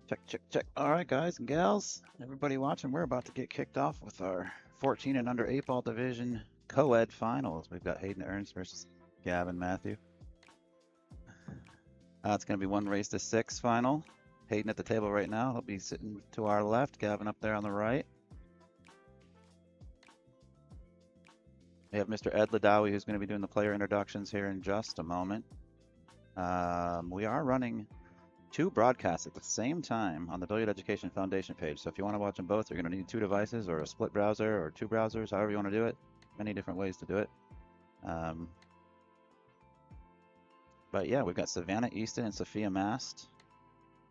Check, check, check. All right, guys and gals, everybody watching, we're about to get kicked off with our 14 and under 8 ball division co-ed finals. We've got Hayden Ernst versus Gavin Mathew. It's going to be one race to 6 final. Hayden at the table right now. He'll be sitting to our left, Gavin up there on the right. We have Mr. Ed Ladawi, who's going to be doing the player introductions here in just a moment. We are running 2 broadcasts at the same time on the Billiard Education Foundation page. So if you want to watch them both, you're going to need 2 devices or a split browser or 2 browsers, however you want to do it. Many different ways to do it. But yeah, we've got Savannah Easton and Sophia Mast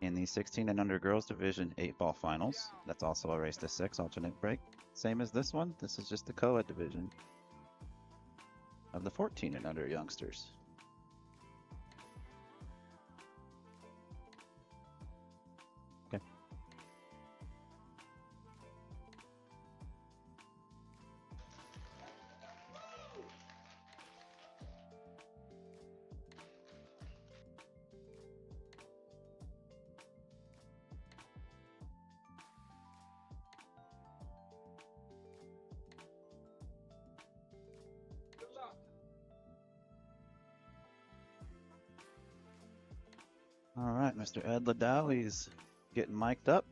in the 16 and under girls division 8 ball finals. That's also a race to 6 alternate break. Same as this one. This is just the co-ed division of the 14 and under youngsters. Okay. All right, Mr. Ed Ladawi's getting mic'd up.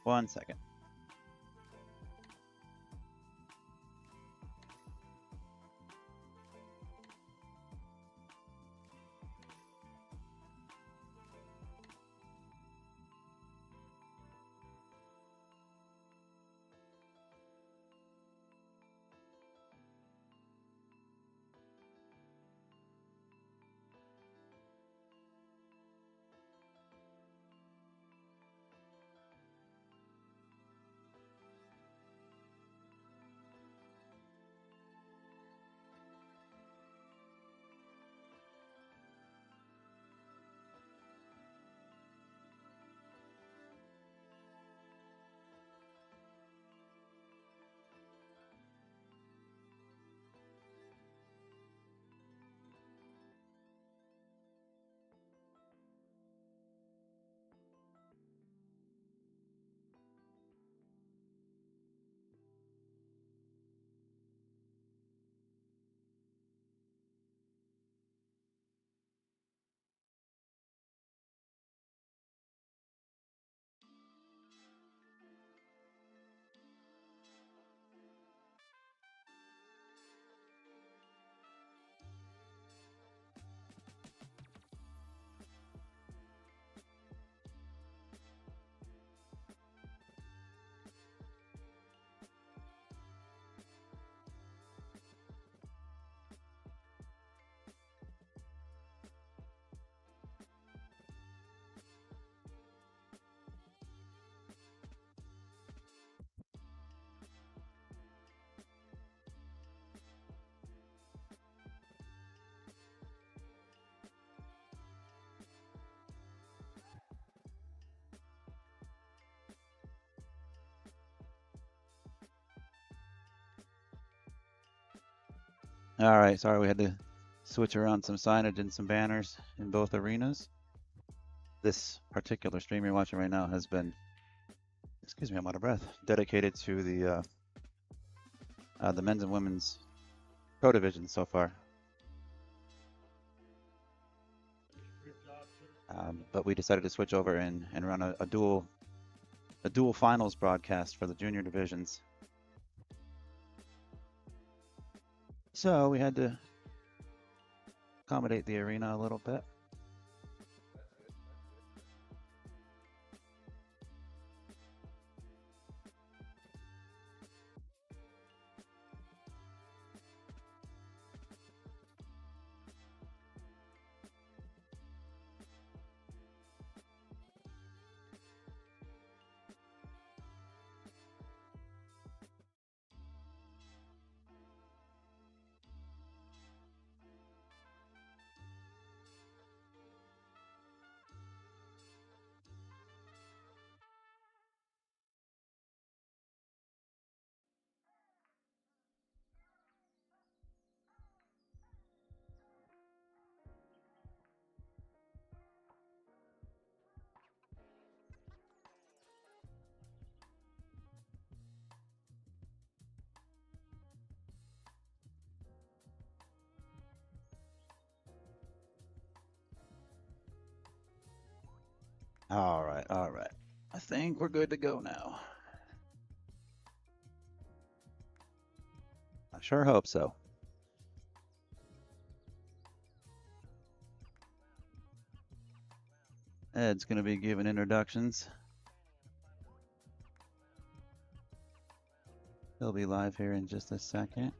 One second. All right, sorry we had to switch around some signage and some banners in both arenas. This particular stream you're watching right now has been, excuse me, I'm out of breath, dedicated to the men's and women's pro division so far. But we decided to switch over and run a dual finals broadcast for the junior divisions. So we had to accommodate the arena a little bit. All right, all right. I think we're good to go now. I sure hope so. Ed's going to be giving introductions. He'll be live here in just a second.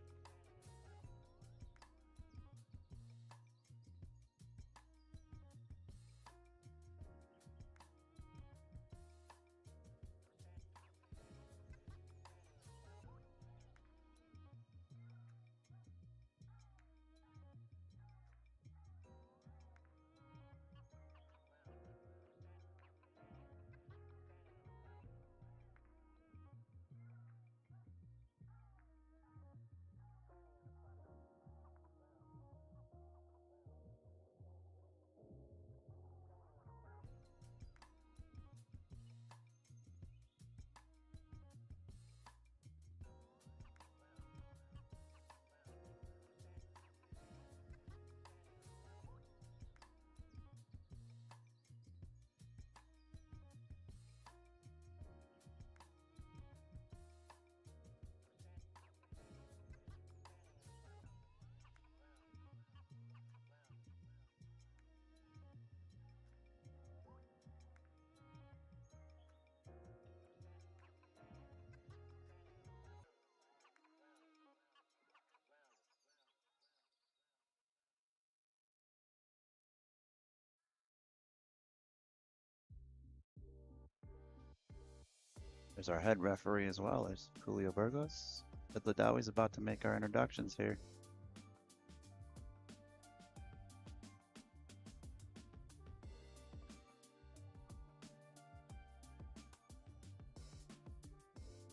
There's our head referee as well. There's Julio Burgos. Ed Ladawi's about to make our introductions here.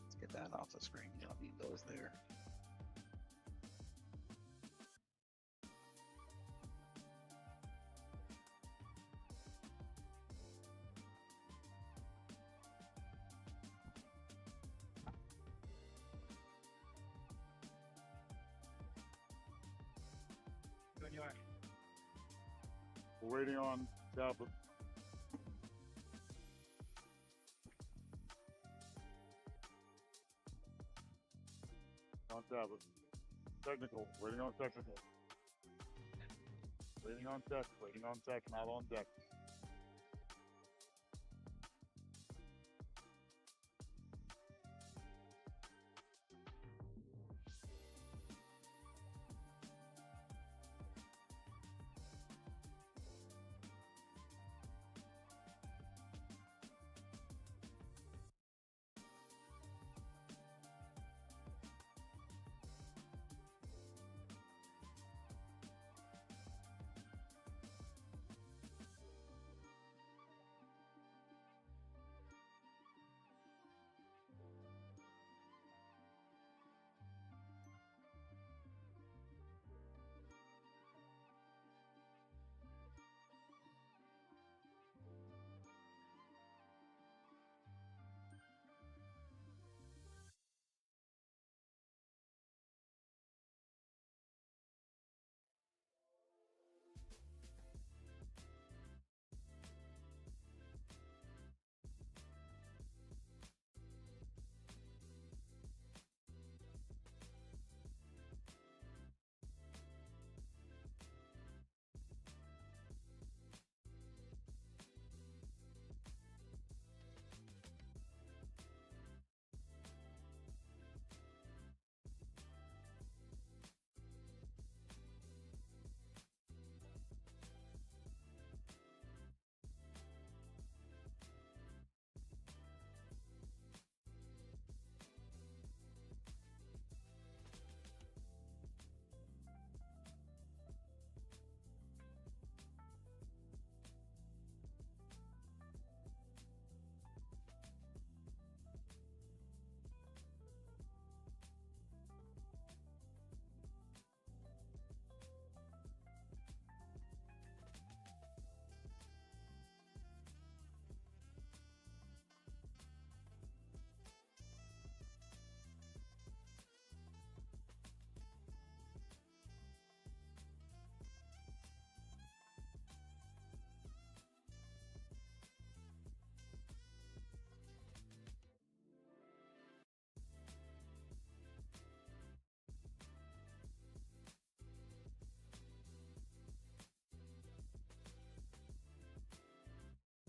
Let's get that off the screen. You don't need those there. We're waiting on tablet. On tablet. Technical. Waiting on technical. Waiting on tech. Waiting on tech. Not on deck.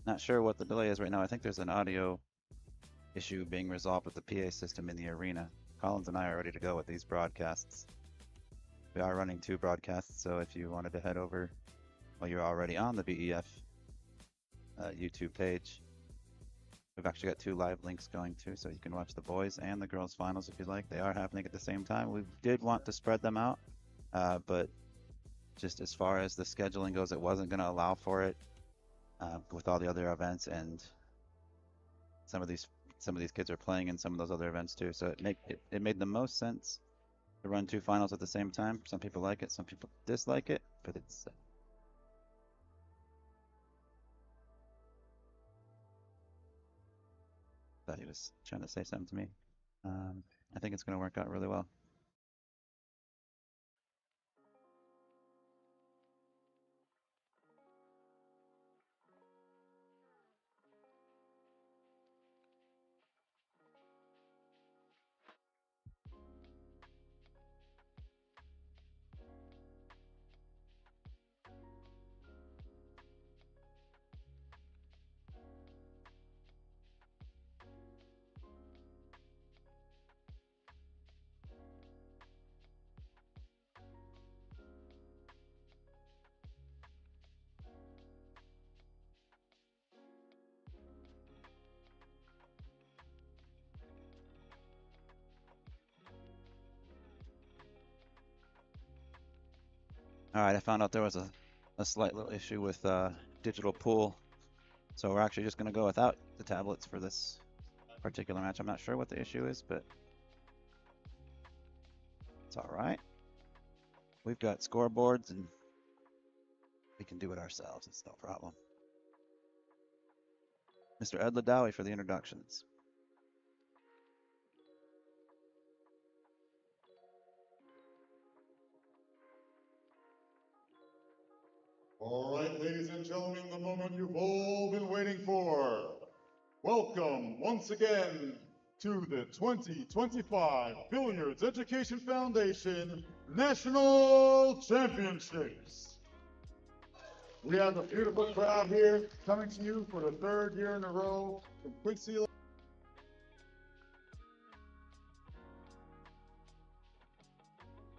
Not sure what the delay is right now. I think there's an audio issue being resolved with the PA system in the arena. Collins and I are ready to go with these broadcasts. We are running 2 broadcasts, so if you wanted to head over, well, you're already on the BEF YouTube page. We've actually got 2 live links going too, so you can watch the boys and the girls finals if you like. They are happening at the same time. We did want to spread them out, but just as far as the scheduling goes, it wasn't going to allow for it with all the other events, and some of these kids are playing in some of those other events too. So it made the most sense to run 2 finals at the same time. Some people like it, some people dislike it, but it's thought he was trying to say something to me. I think it's going to work out really well. All right, I found out there was a slight little issue with digital pool, so we're actually just going to go without the tablets for this particular match. I'm not sure what the issue is, but it's all right. We've got scoreboards and we can do it ourselves. It's no problem. Mr. Ed Ladawi for the introductions. All right, ladies and gentlemen, the moment you've all been waiting for. Welcome once again to the 2025 Billiards Education Foundation National Championships. We have a beautiful crowd here coming to you for the 3rd year in a row from Quincy.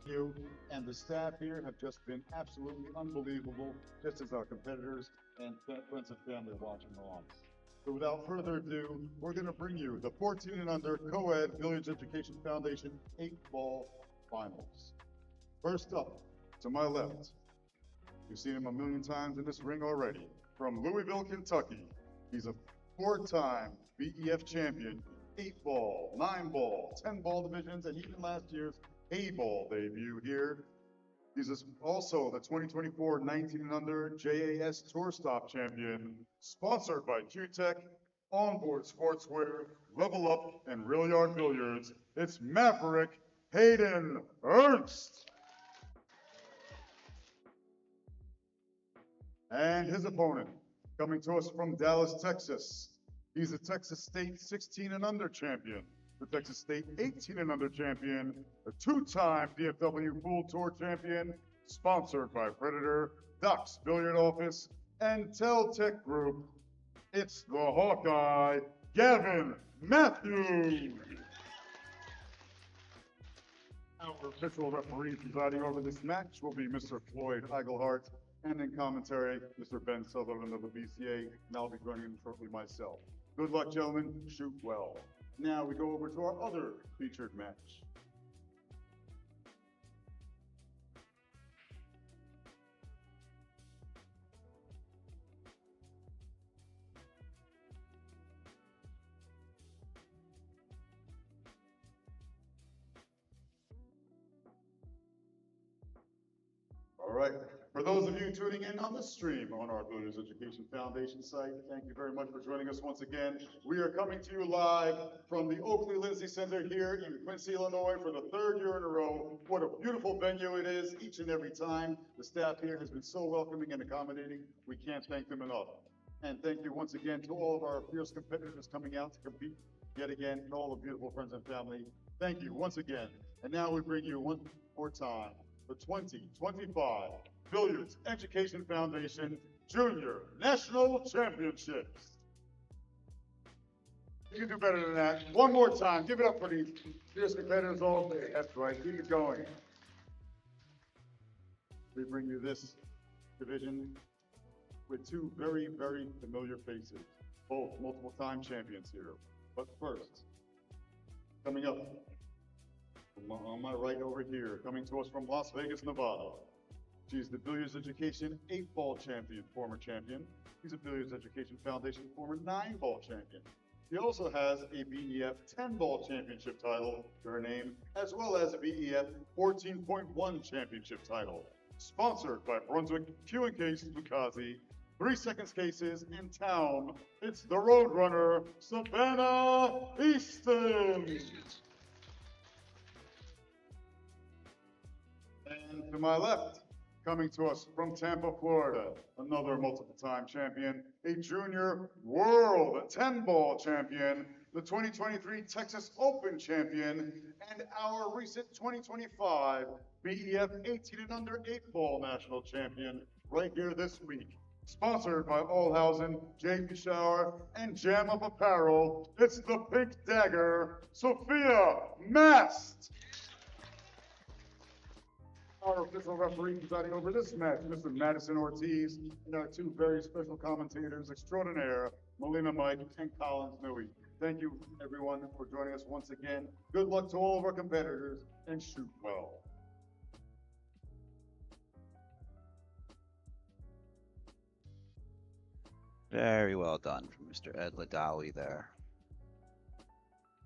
You and the staff here have just been absolutely unbelievable, just as our competitors and friends and family watching along. So without further ado, we're going to bring you the 14 and under Co-Ed Billiards Education Foundation 8-ball finals. First up, to my left, you've seen him a million times in this ring already. From Louisville, Kentucky, he's a 4-time BEF champion, 8-ball, 9-ball, 10-ball divisions, and even last year's A-ball debut here. He's also the 2024 19 and under JAS Tour Stop champion, sponsored by Q-Tech, Onboard Sportswear, Level Up, and Real Yard Billiards. It's Maverick Hayden Ernst. And his opponent, coming to us from Dallas, Texas. He's a Texas State 16 and under champion, the Texas State 18 and under champion, a 2-time DFW Pool Tour champion, sponsored by Predator, Doc's Billiard Office, and Teltech Group. It's the Hawkeye, Gavin Mathew. Our official referee presiding over this match will be Mr. Floyd Eigelhart, and in commentary, Mr. Ben Sutherland of the BCA, and I'll be joining him shortly myself. Good luck, gentlemen. Shoot well. Now we go over to our other featured match. All right. For those of you tuning in on the stream on our Billiards Education Foundation site, thank you very much for joining us once again. We are coming to you live from the Oakley Lindsay Center here in Quincy, Illinois for the 3rd year in a row. What a beautiful venue it is each and every time. The staff here has been so welcoming and accommodating. We can't thank them enough. And thank you once again to all of our fierce competitors coming out to compete yet again, and all the beautiful friends and family. Thank you once again. And now we bring you one more time the 2025 Billiards Education Foundation Junior National Championships. You can do better than that. One more time. Give it up for these fierce competitors all day. That's right. Keep it going. We bring you this division with two very, very familiar faces, both multiple-time champions here. But first, coming up on my right over here, coming to us from Las Vegas, Nevada. She's the Billiards Education 8-ball champion, former champion. She's a Billiards Education Foundation former 9-ball champion. She also has a BEF 10-ball championship title to her name, as well as a BEF 14.1 championship title. Sponsored by Brunswick Q & Case Bukazi, 3 seconds cases in town. It's the Roadrunner, Savannah Easton. And to my left, coming to us from Tampa, Florida, another multiple-time champion, a junior world 10-ball champion, the 2023 Texas Open champion, and our recent 2025 BEF 18 and under 8-ball national champion right here this week. Sponsored by Allhausen, JP Shower, and Jam Up Apparel, it's the Pink Dagger, Sophia Mast. Our official referee presiding over this match, Mr. Madison Ortiz, and our two very special commentators extraordinaire, Melina Mike and Collins Nui. Thank you, everyone, for joining us once again. Good luck to all of our competitors, and shoot well. Very well done from Mr. Ed Ladawi there.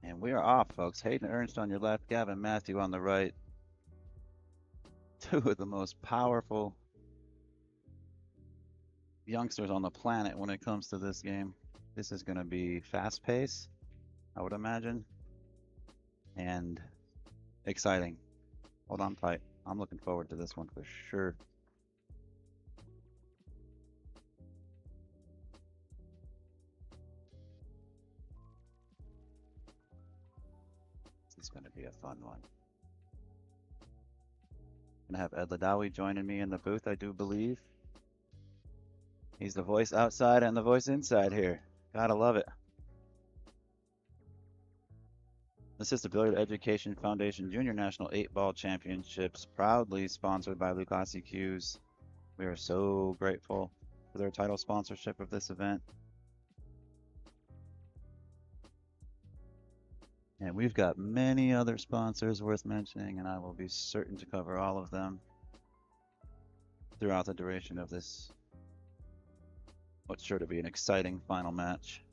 And we are off, folks. Hayden Ernst on your left, Gavin Mathew on the right. Two of the most powerful youngsters on the planet when it comes to this game. This is going to be fast pace, I would imagine, and exciting. Hold on tight. I'm looking forward to this one for sure. This is going to be a fun one. I'm gonna have Ed Ladawi joining me in the booth, I do believe. He's the voice outside and the voice inside here. Gotta love it. This is the Billiard Education Foundation Junior National 8-Ball Championships, proudly sponsored by Lucasi Cues. We are so grateful for their title sponsorship of this event. And we've got many other sponsors worth mentioning, and I will be certain to cover all of them throughout the duration of this, what's sure to be an exciting final match.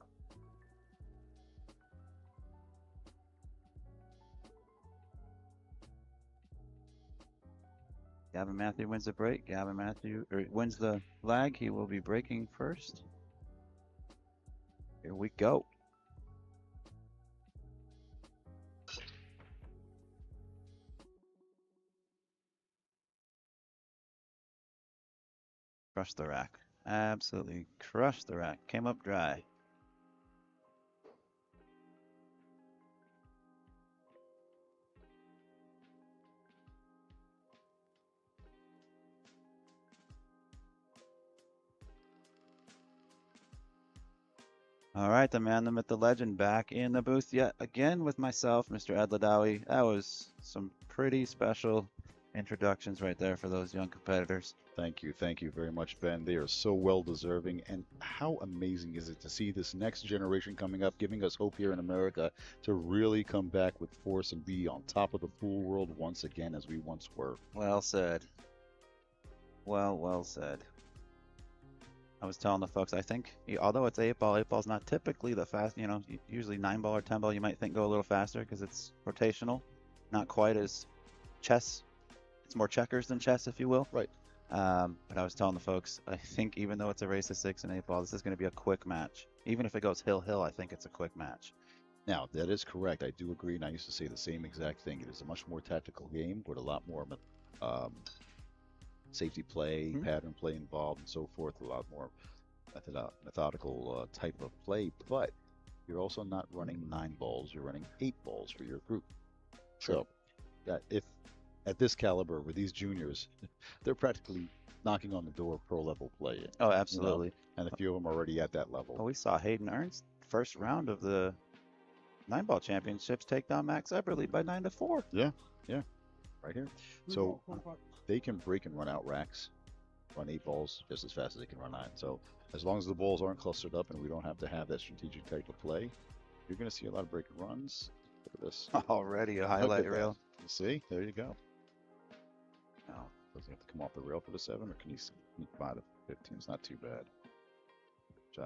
Gavin Mathew wins the break. Gavin Mathew wins the lag. He will be breaking first. Here we go. Crushed the rack. Absolutely crushed the rack. Came up dry. All right, the man, the myth, the legend, back in the booth yet again with myself, Mr. Ed Ladawi. That was some pretty special introductions right there for those young competitors. Thank you very much, Ben. They are so well deserving, and how amazing is it to see this next generation coming up, giving us hope here in America to really come back with force and be on top of the pool world once again as we once were. Well said. Well said. I was telling the folks, I think, although it's 8-ball, 8-ball's not typically the fast, usually 9-ball or 10-ball you might think go a little faster because it's rotational, not quite as chess. It's more checkers than chess, if you will. Right. But I was telling the folks, I think even though it's a race of 6 and 8-ball, this is going to be a quick match. Even if it goes hill-hill, I think it's a quick match. Now, that is correct. I do agree, and I used to say the same exact thing. It is a much more tactical game with a lot more safety play, pattern play involved, and so forth. A lot more methodical type of play. But you're also not running 9 balls. You're running 8 balls for your group. True. So, if at this caliber with these juniors, they're practically knocking on the door of pro level play. Oh, You know, absolutely. and a few of them are already at that level. Oh, we saw Hayden Ernst first round of the 9-ball championships take down Max Eberly by 9-4. Yeah, right here. So they can break and run out racks, run 8 balls just as fast as they can run 9. So as long as the balls aren't clustered up and we don't have to have that strategic type of play, you're going to see a lot of break and runs. Look at this. Already a Look highlight at that. reel. You see? There you go. Now, does he have to come off the rail for the 7, or can he sneak by the 15? It's not too bad.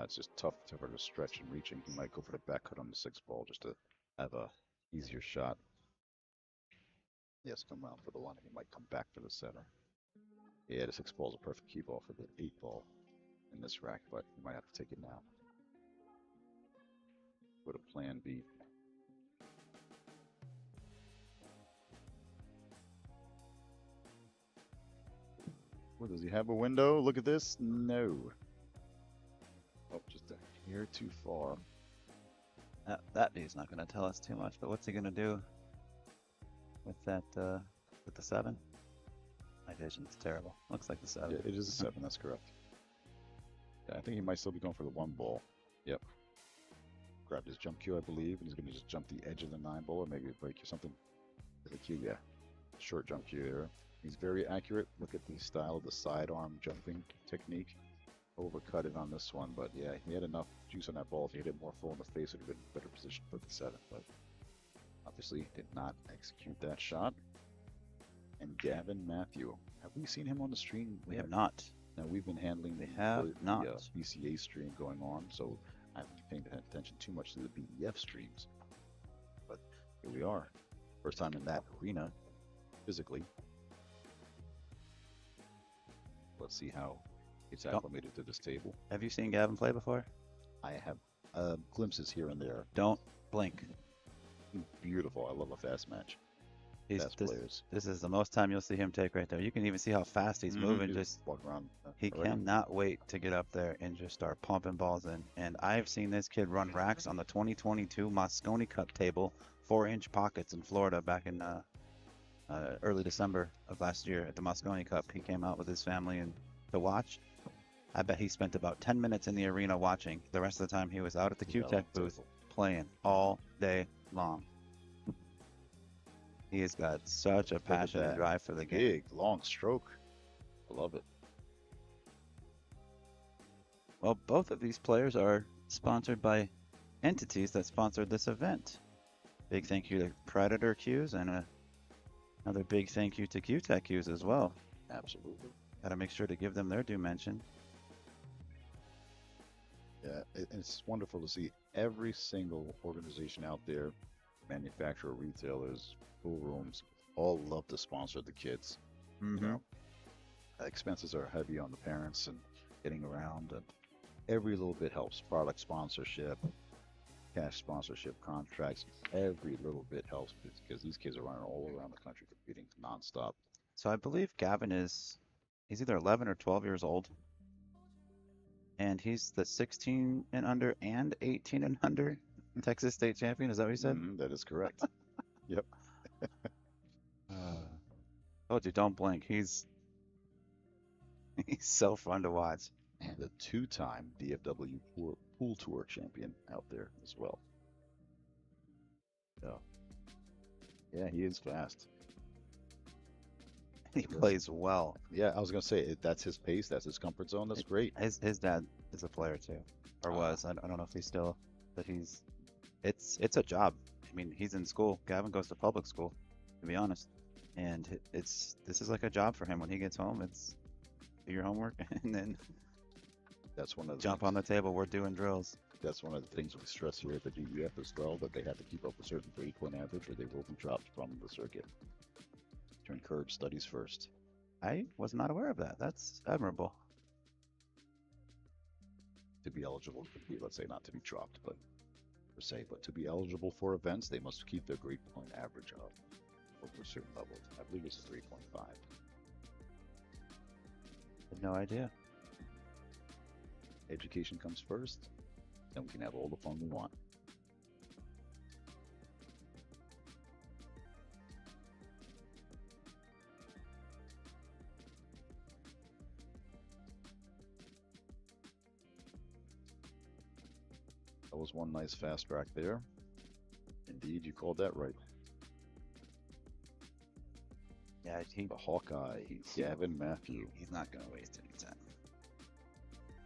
It's just tough for the stretch and reaching. He might go for the back cut on the 6 ball just to have a easier shot. Yes, come around for the 1. He might come back for the 7. Yeah, the 6 ball is a perfect key ball for the 8 ball in this rack, but he might have to take it now. Go to plan B. What, does he have a window? Look at this. No. Oh, just a hair too far. That dude's not going to tell us too much, but what's he going to do with that, with the 7? My vision's terrible. Looks like the 7. Yeah, it is a 7, that's correct. Yeah, I think he might still be going for the 1 ball. Yep. Grabbed his jump cue, I believe, and he's going to just jump the edge of the 9 ball, or maybe a break or something. The cue, yeah. Short jump cue there. He's very accurate. Look at the style of the sidearm jumping technique. Overcut it on this one, but yeah, he had enough juice on that ball. If he hit it more full in the face, it would have been in a better position for the 7, but obviously did not execute that shot. And Gavin Mathew, have we seen him on the stream? We have not. Now we've been handling We have not. the BCA stream going on, so I haven't been paying attention too much to the BEF streams. But here we are, first time in that arena, physically. Let's see how it's acclimated to this table. Have you seen Gavin play before? I have glimpses here and there. Don't blink. Beautiful. I love a fast match. Fast players. This is the most time you'll see him take right there. You can even see how fast he's moving. Just walk around. He cannot wait to get up there and just start pumping balls in. And I've seen this kid run racks on the 2022 Moscone Cup table, 4-inch pockets in Florida back in early December of last year at the Moscone Cup. He came out with his family and to watch. I bet he spent about 10 minutes in the arena watching. The rest of the time he was out at the Q-Tech booth playing all day long. He has got such a passion and drive for the game. Big, long stroke. I love it. Well, both of these players are sponsored by entities that sponsored this event. Big thank you to Predator Qs and another big thank you to Q-Tech Qs as well. Absolutely. Got to make sure to give them their due mention. Yeah, it's wonderful to see every single organization out there, manufacturer, retailers, pool rooms, all love to sponsor the kids. You know, expenses are heavy on the parents and getting around, and every little bit helps. Product sponsorship, cash sponsorship, contracts, every little bit helps because these kids are running all around the country competing nonstop. So I believe Gavin he's either 11 or 12 years old. And he's the 16 and under and 18 and under Texas State champion. Is that what you said? That is correct. Yep. Told you, don't blink. He's so fun to watch. And a 2-time DFW pool tour champion out there as well. Yeah, he is fast. He plays well. Yeah, I was gonna say that's his pace, that's his comfort zone. That's great. His dad is a player too, or was. I don't know if he's still, but it's a job. I mean, he's in school. Gavin goes to public school, to be honest, and this is like a job for him. When he gets home, it's do your homework and then that's one of the jump on the table. We're doing drills. That's one of the things we stress here at the DBF as well, that they have to keep up a certain grade-point average or they will be dropped from the circuit. To encourage studies first. I was not aware of that. That's admirable. To be eligible to be, let's say, not to be dropped, but per se, but to be eligible for events, they must keep their grade point average up over a certain level. I believe it's 3.5. Had no idea. Education comes first, then we can have all the fun we want. That was one nice fast rack there. Indeed, you called that right. Yeah, The Hawkeye, Gavin Mathew. he's not going to waste any time.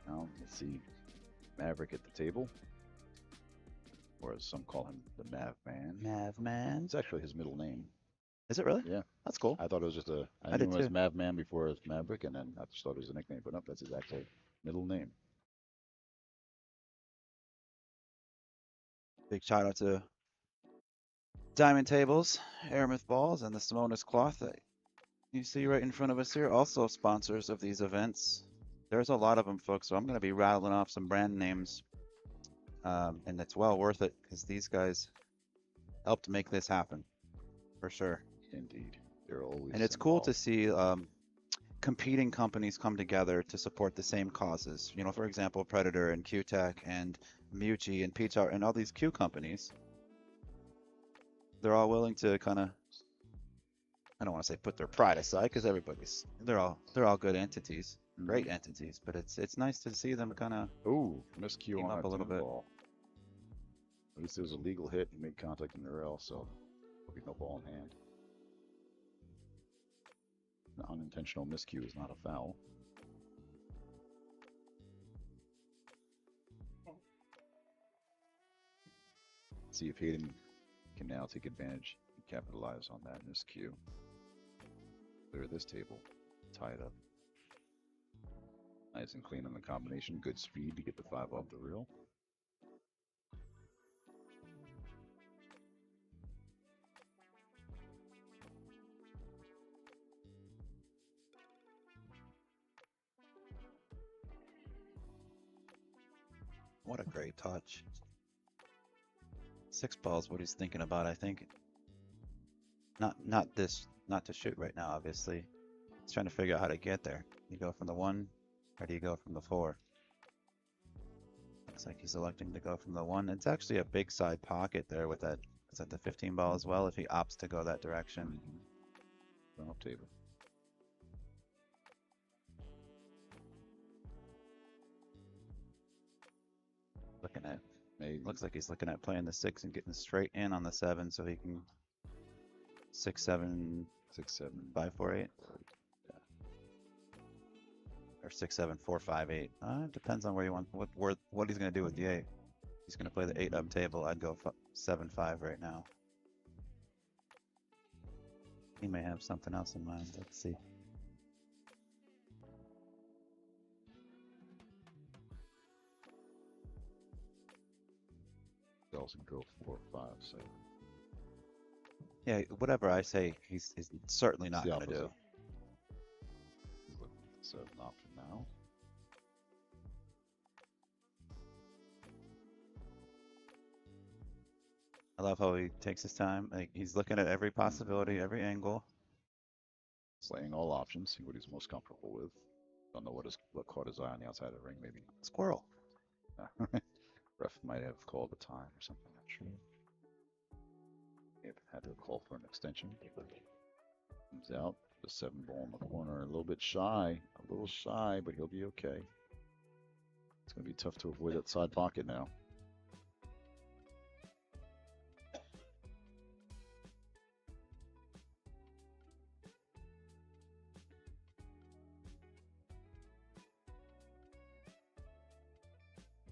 Now, let's see. Maverick at the table. Or as some call him, the Mav Man. Mav Man. It's actually his middle name. Is it really? Yeah. That's cool. I thought it was just a. I I knew did him as too. Mav Man before as Maverick, and then I just thought it was a nickname. But no, that's his actual middle name. Big shout out to Diamond Tables, Aramith Balls, and the Simonis Cloth that you see right in front of us here. Also sponsors of these events. There's a lot of them, folks, so I'm going to be rattling off some brand names. And it's well worth it because these guys helped make this happen, for sure. Indeed. They're always. And it's cool to see competing companies come together to support the same causes. You know, for example, Predator and Q-Tech and Muji and Pizza and all these Q companies. They're all willing to kind of, I don't want to say put their pride aside because they're all good entities, great entities. But it's nice to see them kind of Ooh, miscue team on up that a little bit. ball. At least it was a legal hit. He made contact in the rail, so there'll be no ball in hand. An unintentional miscue is not a foul. See if Hayden can now take advantage and capitalize on that miscue. Clear this table. Tie it up. Nice and clean on the combination. Good speed to get the 5 off the reel. What a great touch. 6 balls, what he's thinking about, I think. Not to shoot right now, obviously. He's trying to figure out how to get there. Do you go from the 1 or do you go from the 4? Looks like he's electing to go from the 1. It's actually a big side pocket there with that. Is that the 15 ball as well if he opts to go that direction? Run-up table. Looking at, Maybe. looks like he's looking at playing the 6 and getting straight in on the 7 so he can 6, 7, 6, 7, 5, 4, 8. Yeah. Or 6, 7, 4, 5, 8. It depends on where you want what he's gonna do with the 8. He's gonna play the 8 up table. I'd go 7, 5 right now. He may have something else in mind. Let's see. Also go 4, 5, 7. Yeah, whatever I say, he's certainly not the gonna do. opposite. He's looking at the 7 option now. I love how he takes his time. Like he's looking at every possibility, every angle. Slaying all options, see what he's most comfortable with. Don't know what caught his eye on the outside of the ring, maybe. Squirrel. Ref might have called the time or something, not sure. Yep, had to call for an extension. Comes out, the 7 ball in the corner, a little shy, but he'll be okay. It's going to be tough to avoid that side pocket now.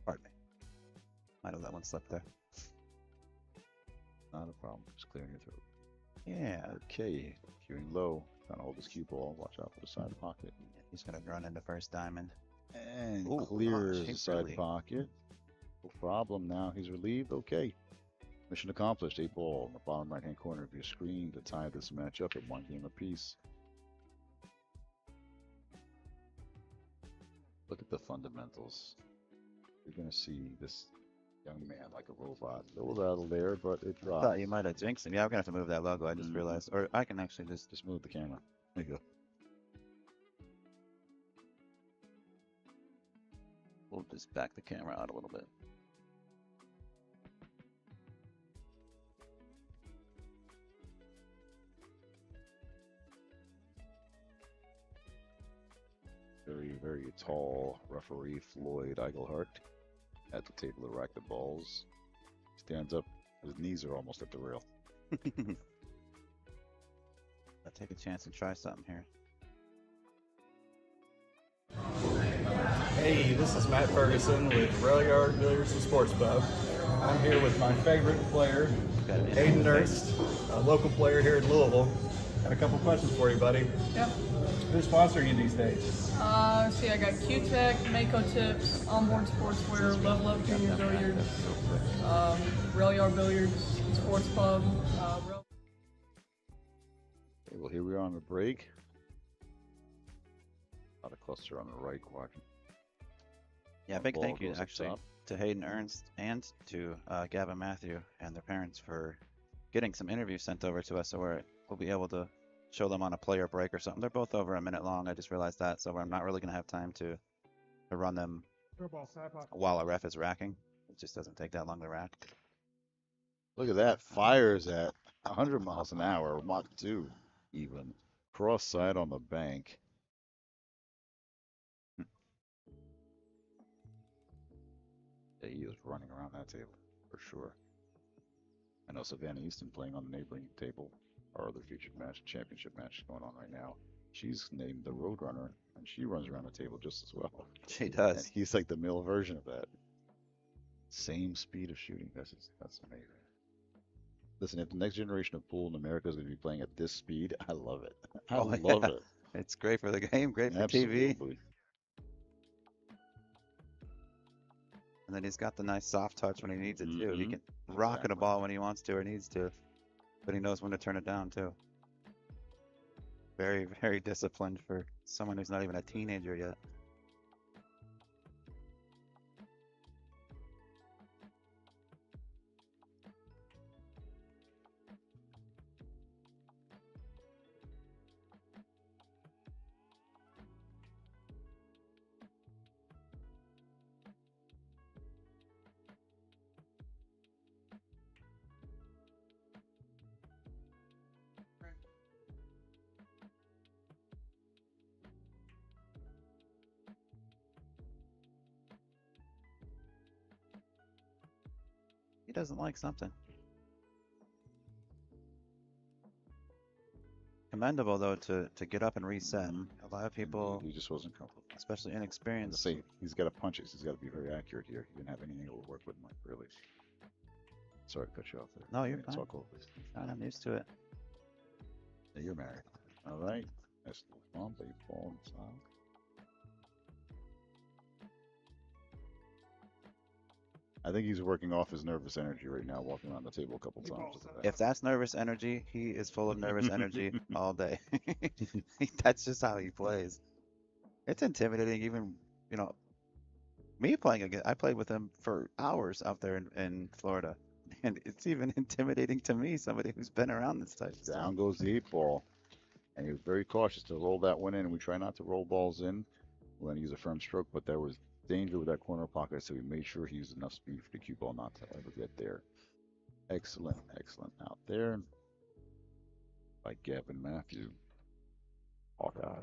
Pardon me. Might have let one slip there. Not a problem, just clearing your throat. Yeah. Okay, cueing low, trying to hold his cue ball, watch out for the side pocket. He's gonna run into first diamond. And Ooh, clears gosh, the he's side really- pocket. No problem now, he's relieved, okay. Mission accomplished, 8 ball in the bottom right hand corner of your screen to tie this match up at 1 game apiece. Look at the fundamentals. You're going to see this young man like a robot. A little rattle there, but it I drops. thought you might have jinxed him. Yeah, I'm gonna have to move that logo. I just realized. Or I can actually Just move the camera. There you go. we'll just back the camera out a little bit. Very, very tall referee Floyd Eichelhart. at the table to rack the balls. Stands up. His knees are almost at the rail. I'll take a chance and try something here. Hey, this is Matt Ferguson with Rail Yard Billiards and Sports Pub. I'm here with my favorite player, Hayden Ernst, a local player here in Louisville. Got a couple questions for you, buddy. Yep. Who's sponsoring you these days? See, I got Q-Tech, Mako Tips, Onboard Sportswear, Level Up Junior Billiards, Rail Yard Billiards, Sports Pub. Okay, well, here we are on the break. A lot of cluster on the right quadrant. Yeah, big Ball thank you goes up actually top. to Hayden Ernst and to Gavin Mathew and their parents for getting some interviews sent over to us, so we'll be able to show them on a player break or something. They're both over a minute long. I just realized that, so I'm not really going to have time to run them while a ref is racking. It just doesn't take that long to rack. Look at that. Fires at 100 miles an hour. Mach 2 even. Cross side on the bank. Yeah, he is running around that table for sure. I know Savannah Easton playing on the neighboring table. Our other featured match, championship match going on right now. She's named the Roadrunner, and she runs around the table just as well. She And does. he's like the male version of that. Same speed of shooting. That's amazing. Listen, if the next generation of pool in America is going to be playing at this speed, I love it. I Oh, love yeah. it. It's great for the game, great for TV. Absolutely. And then he's got the nice soft touch when he needs it too. He Mhm. can rock at a Exactly. ball when he wants to or needs to, but he knows when to turn it down too. Very, very disciplined for someone who's not even a teenager yet. He doesn't like something. Commendable though to get up and reset. Mhm. A lot of people, He just wasn't comfortable. especially And to inexperienced, say he's got to punch it. He's got to be very accurate here. He didn't have any angle to work with, Mike. Really. Sorry to cut you off there. No, you're Yeah, fine. talk over. I'm used to it. Yeah, you're married. All right. Nice little bump. They fall inside. I think he's working off his nervous energy right now, walking around the table a couple times. If that's nervous energy, he is full of nervous energy all day. That's just how he plays. It's intimidating, even, me playing again. I played with him for hours out there in Florida. And it's even intimidating to me, somebody who's been around this type of stuff. Down goes the 8-ball. And he was very cautious to roll that one in. And we try not to roll balls in. We're going to use a firm stroke, but there was danger with that corner pocket, so we made sure he used enough speed for the cue ball not to ever get there. Excellent, excellent out there by Gavin Mathew. Hawkeye.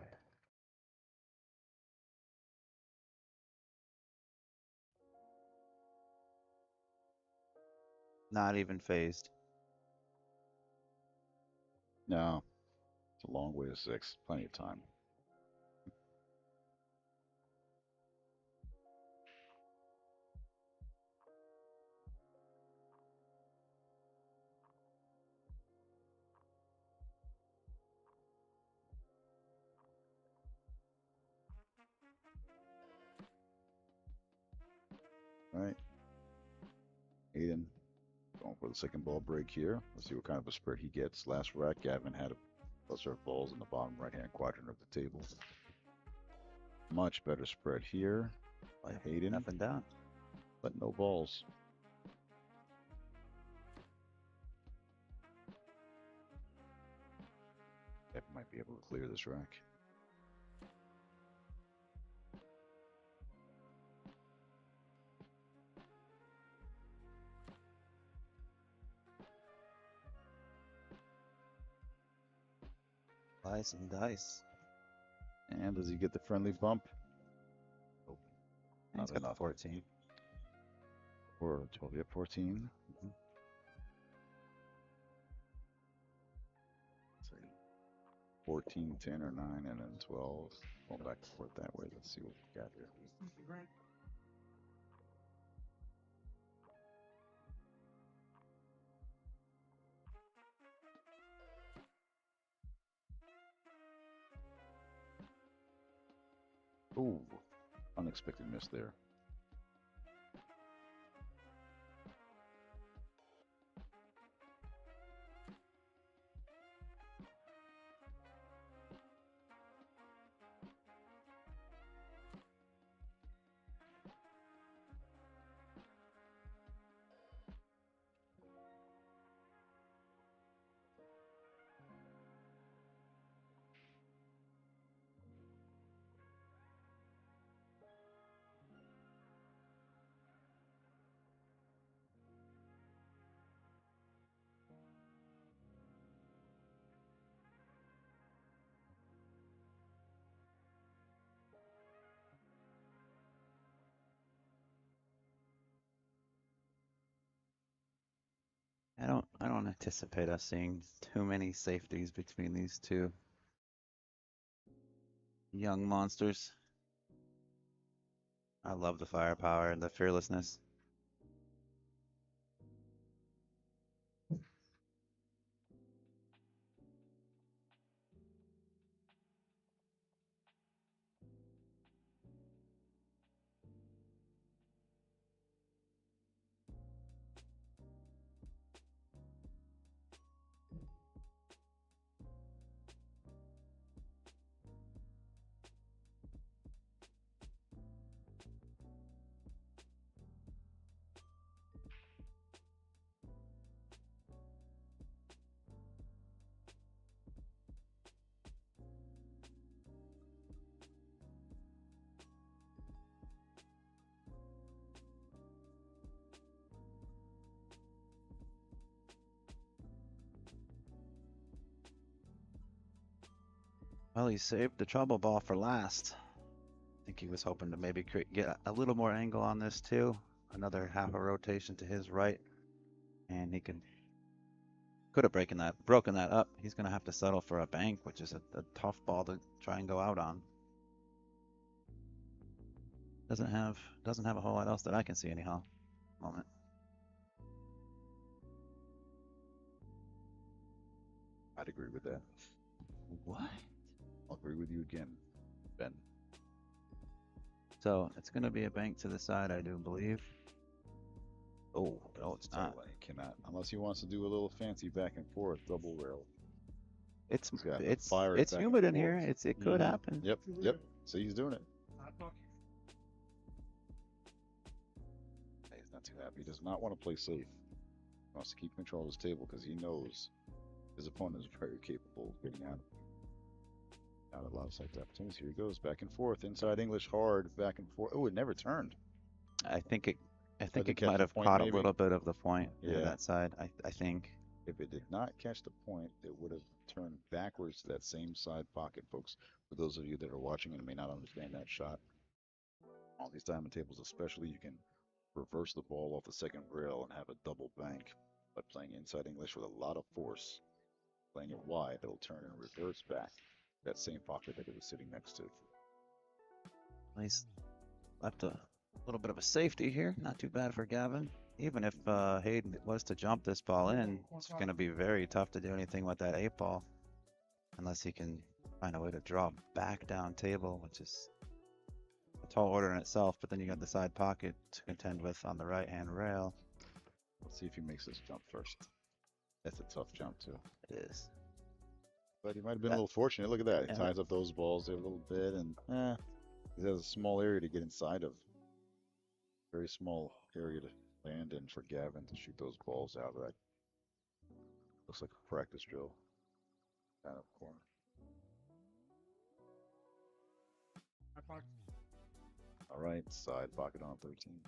Not even phased. No, it's a long way to 6. Plenty of time. All right. Hayden going for the second ball break here. Let's see what kind of a spread he gets. Last rack, Gavin had a cluster of balls in the bottom right-hand quadrant of the table. Much better spread here by Hayden, Up and down. but no balls. Gavin might be able to clear this rack. Slice and dice. And does he get the friendly bump? Nope. He's Not got the enough. 14. Or 12, yep, 14. Mhm. Let's see. 14, 10, or 9, and then 12. Going back and forth that way. Let's see what we got here. Ooh, unexpected miss there. I don't anticipate us seeing too many safeties between these two young monsters. I love the firepower and the fearlessness. Well, he saved the trouble ball for last. I think he was hoping to maybe get a little more angle on this too. Another half a rotation to his right, and he could have broken that up. He's going to have to settle for a bank, which is a tough ball to try and go out on. Doesn't have a whole lot else that I can see anyhow. Moment. I'd agree with that. What? I'll agree with you again, Ben. So it's going to be a bank to the side, I do believe. Oh, no, it's not. He cannot, unless he wants to do a little fancy back and forth double rail. It's He's got it's fire it's back humid and in here. forth. It could happen. Yep. See, he's doing it. He's not too happy. He does not want to play safe. He wants to keep control of his table because he knows his opponent is very capable of getting out of a lot of side opportunities. Here he goes, back and forth, inside English, hard, back and forth. Oh, it never turned. I think it to catch might the have point, caught maybe? a little bit of the point near Yeah. that side. I think. If it did not catch the point, it would have turned backwards to that same side pocket, folks. For those of you that are watching and may not understand that shot, all these diamond tables especially, you can reverse the ball off the second rail and have a double bank by playing inside English with a lot of force. Playing it wide, it'll turn and reverse back to that same pocket that it was sitting next to. He's left a little bit of a safety here. Not too bad for Gavin. Even if Hayden was to jump this ball in, it's going to be very tough to do anything with that 8-ball unless he can find a way to draw back down table, which is a tall order in itself. But then you got the side pocket to contend with on the right-hand rail. Let's see if he makes this jump first. That's a tough jump too. It is. But he might have been a little fortunate. Look at that. He Yeah. ties up those balls there a little bit, and he has a small area to get inside of. Very small area to land in for Gavin to shoot those balls out of that. Looks like a practice drill. Kind of corner. All right, side pocket on 13.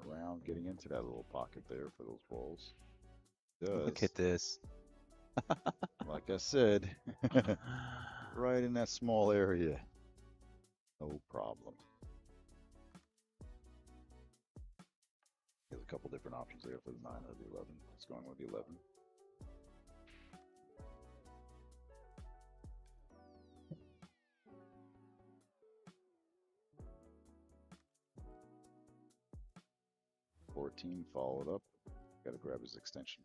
Around, getting into that little pocket there for those balls. Look at this. Like I said, right in that small area. No problem. There's a couple different options there for the 9 or the 11. It's going with the 11. Followed up. Got to grab his extension.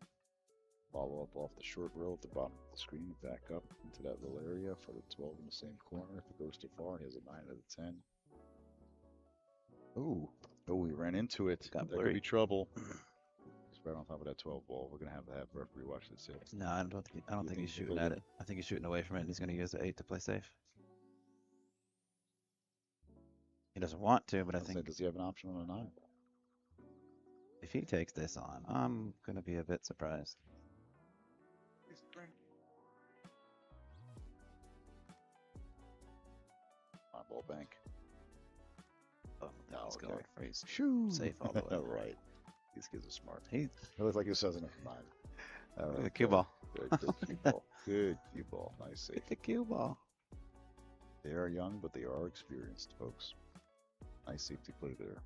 Follow up off the short row at the bottom of the screen. Back up into that little area for the 12 in the same corner. If it goes too far, he has a 9 out of 10. Ooh. Oh, he ran into it. Got That blurry. could be trouble. It's right on top of that 12 ball. We're gonna have the referee watch this hit. No, I don't think he's shooting at it. I think he's shooting away from it, and he's going to use the 8 to play safe. He doesn't want to, but I think Does he have an option on a 9? if he takes this on, I'm going to be a bit surprised. On ball bank. Oh, that was okay. going for he's Shoo! safe all the way. All right. These kids are smart. He It looks like he says enough 9. All the right, cue ball. Good cue ball. Good cue ball. Nice save. Hit the cue ball. They are young, but they are experienced, folks. Nice safety play there.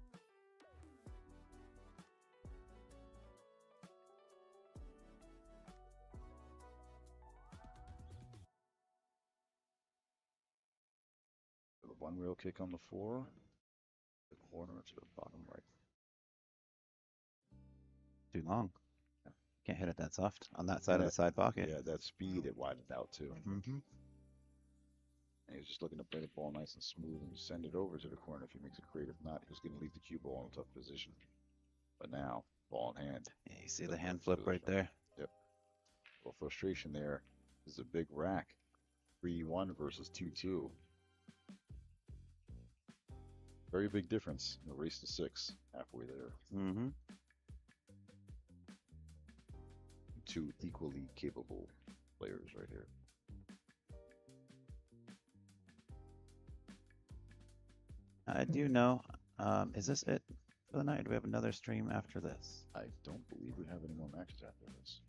The one wheel kick on the 4. The corner to the bottom right. Too long. Can't hit it that soft on that side of the side pocket. Yeah, that speed it widened out too. Mm-hmm. And he was just looking to play the ball nice and smooth and send it over to the corner if he makes it great. If not, he was going to leave the cue ball in a tough position. But now, ball in hand. Yeah, you see the hand flip right there. Yep. Well, frustration there is a big rack. 3-1 versus 2-2. Very big difference in the race to 6, halfway there. Mm-hmm. Two equally capable players right here. I do know. Is this it for the night? Or do we have another stream after this? I don't believe we have any more matches after this.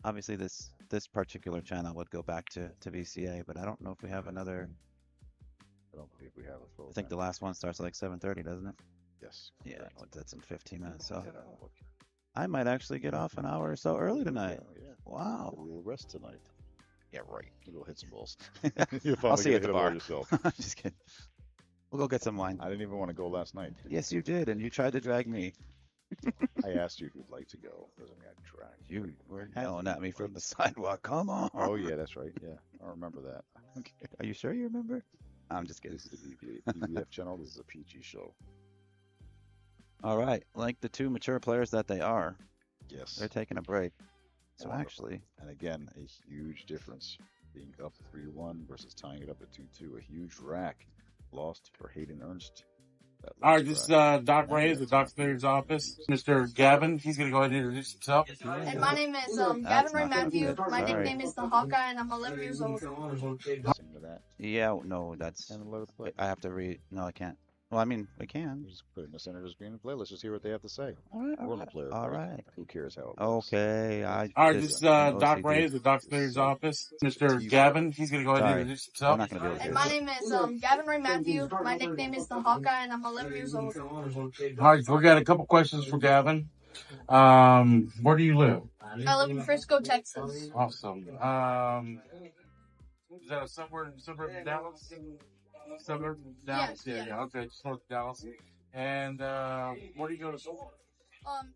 Obviously, this particular channel would go back to VCA, but I don't know if we have another. I don't believe we have a full. I think the last one starts at like 7:30, doesn't it? Yes. Yeah, correct. that's in 15 minutes. So Yeah, look. I might actually get off an hour or so early tonight. Yeah. Wow. A little rest tonight. Yeah, right. You go hit some balls. I'll see you at the bar. Yourself. Just kidding. We'll go get some wine. I didn't even want to go last night. Yes, you did, and you tried to drag me. I asked you if you'd like to go. Doesn't mean I dragged You were yelling at me from the sidewalk. Come on. Oh yeah, that's right. Yeah, I remember that. Okay. Are you sure you remember? I'm just kidding. This is the BBF channel. This is a PG show. All right. Like the two mature players that they are, Yes. they're taking a break. So Wonderful. actually, And again, a huge difference. Being up 3-1 versus tying it up at 2-2. A huge rack lost for Hayden Ernst. That All right, last this is rack. Doc Ray at the Doc Player's office. Mr. Gavin, he's going to go ahead and introduce himself. And my name is That's Gavin Ray not Mathew. good. My Sorry. nickname is the Hawkeye, and I'm 11 years old. Sing to that yeah, no, that's. and let it play. I have to read. No, I can't. Well, I mean, we can. Just put it in the center of the screen and play. Let's just hear what they have to say. All right. We're the player. All first. right. Who cares how it works? Okay. All right, this is Doc OCD. Ray at the Doc Player's office. Mr. Gavin, he's going to go ahead and Sorry. introduce We're himself. not going to be able to And hear my this. name is Gavin Ray Mathew. My nickname is the Hawkeye, and I'm 11 years old. All right, so we got a couple questions for Gavin. Where do you live? I live in Frisco, Texas. Awesome. Is that a suburb of Dallas? Suburb of Dallas? Yeah, Yeah. Okay, just north of Dallas. And where do you go to school?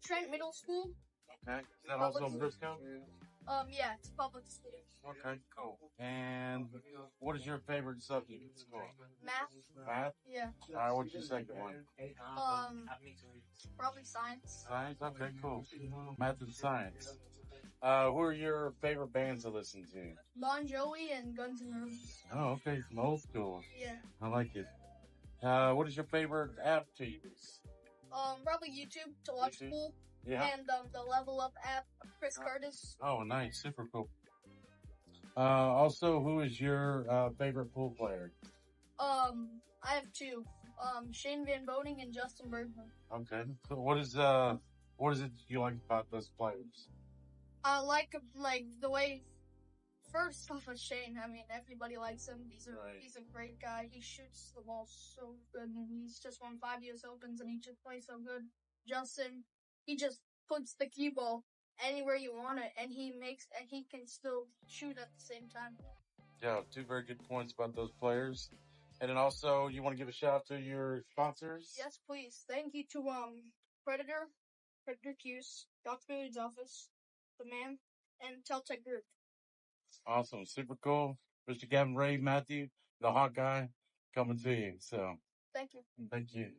Trent Middle School. Okay. Is that also in Briscoe? Yeah, it's public school. Okay, cool. And what is your favorite subject at school? Math. Math? Yeah. All right, what's your second one? Probably science. Science? Okay, cool. Math and science. Who are your favorite bands to listen to? Bon Jovi and Guns N' Roses. Oh, okay, from old school. Yeah. I like it. What is your favorite app to use? Probably YouTube to watch YouTube? pool. Yeah. And the Level Up app, Chris Curtis. Oh, nice. Super cool. Also, who is your favorite pool player? I have two. Shane Van Boning and Justin Bergman. Okay. So what is it you like about those players? I like the way. First off, with Shane. I mean, everybody likes him. He's a great guy. He shoots the ball so good, and he's just won 5 U.S. Opens, and he just plays so good. Justin, he just puts the cue ball anywhere you want it, and he can still shoot at the same time. Yeah, two very good points about those players. And then also, you want to give a shout out to your sponsors? Yes, please. Thank you to Predator Q's, Dr. Billy's office, the man, and Teltec Group. Awesome, super cool. Mr. Gavin, Ray, Mathew, the hot guy, coming to you. So, Thank you. thank you.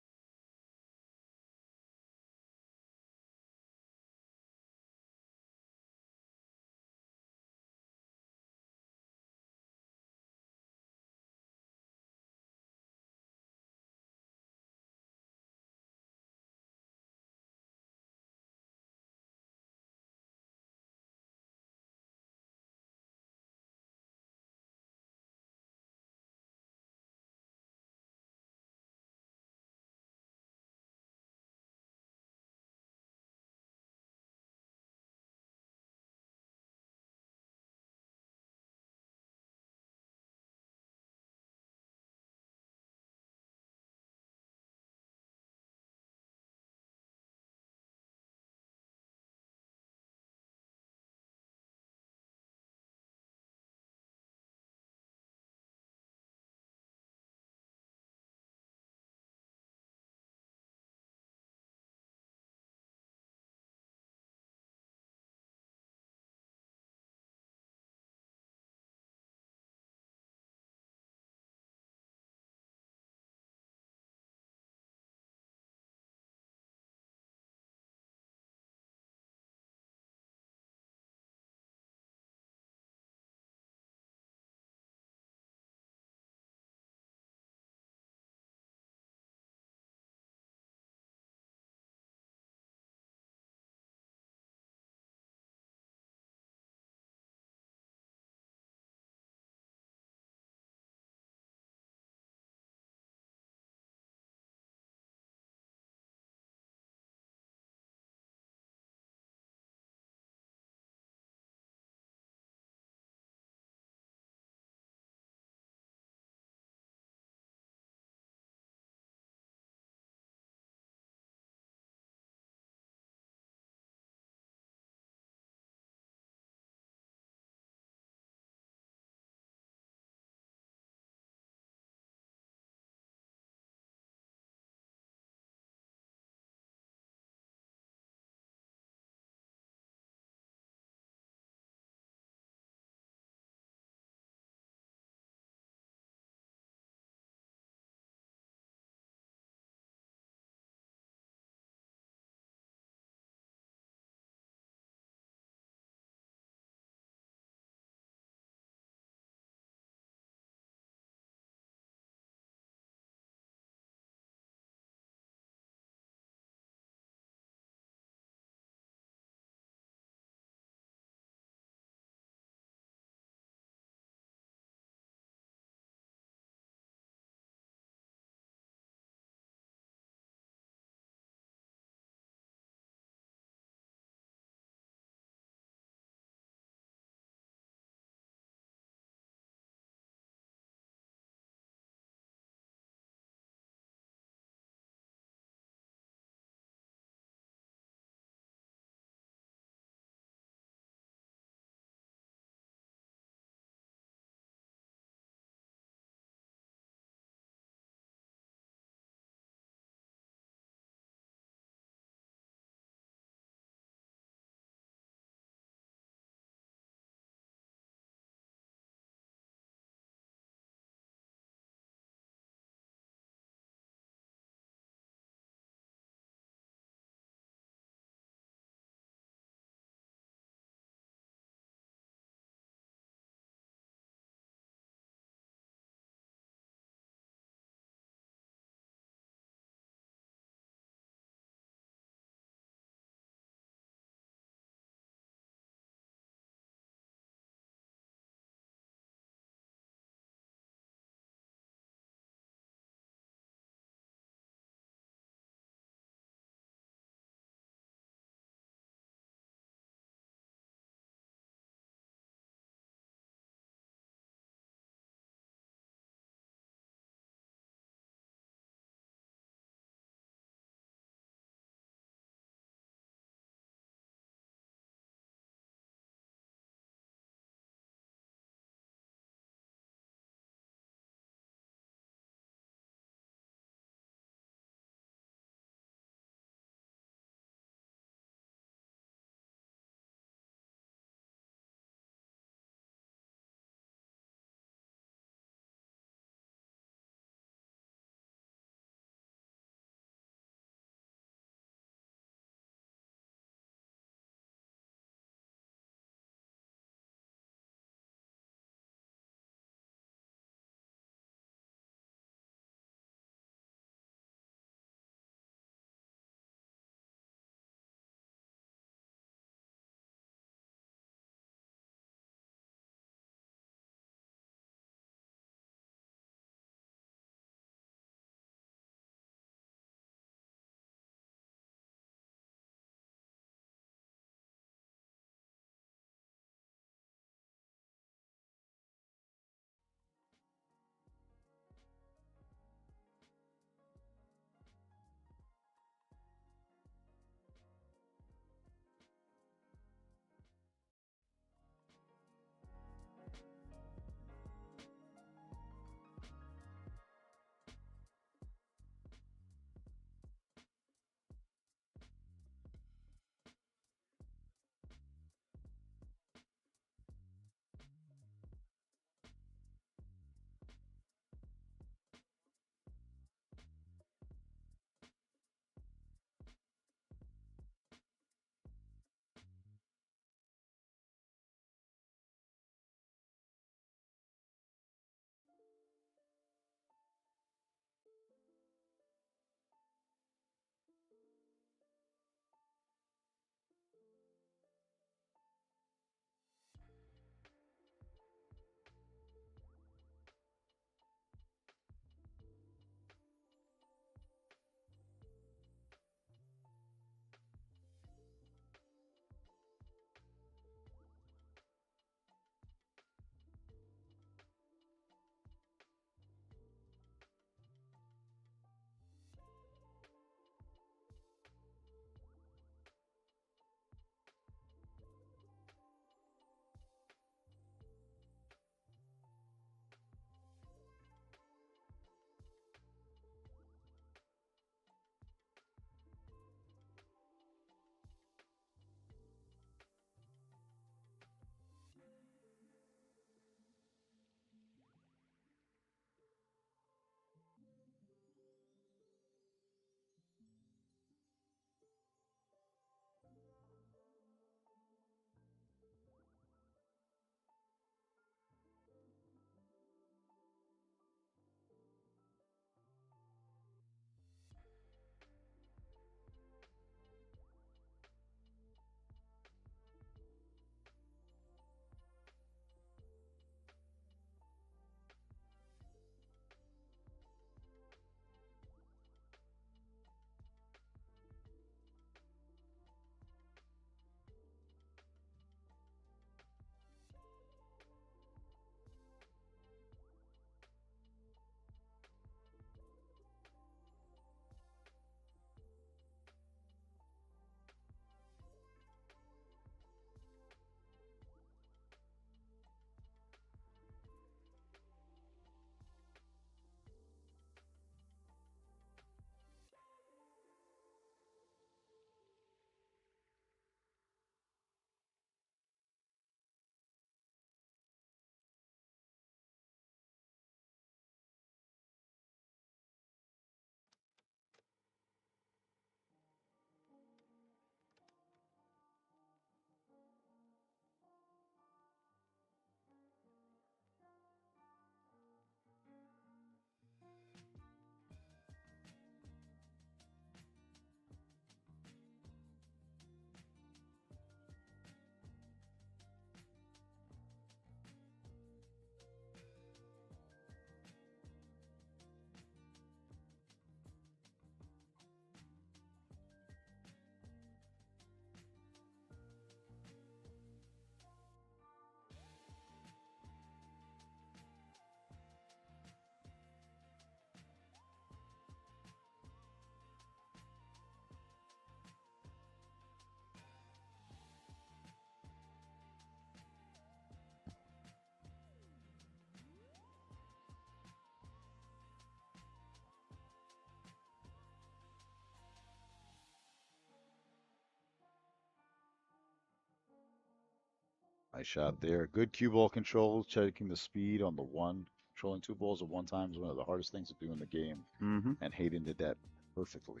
Nice shot there. Good cue ball control, checking the speed on the one. Controlling two balls at one time is one of the hardest things to do in the game. Mm-hmm. And Hayden did that perfectly.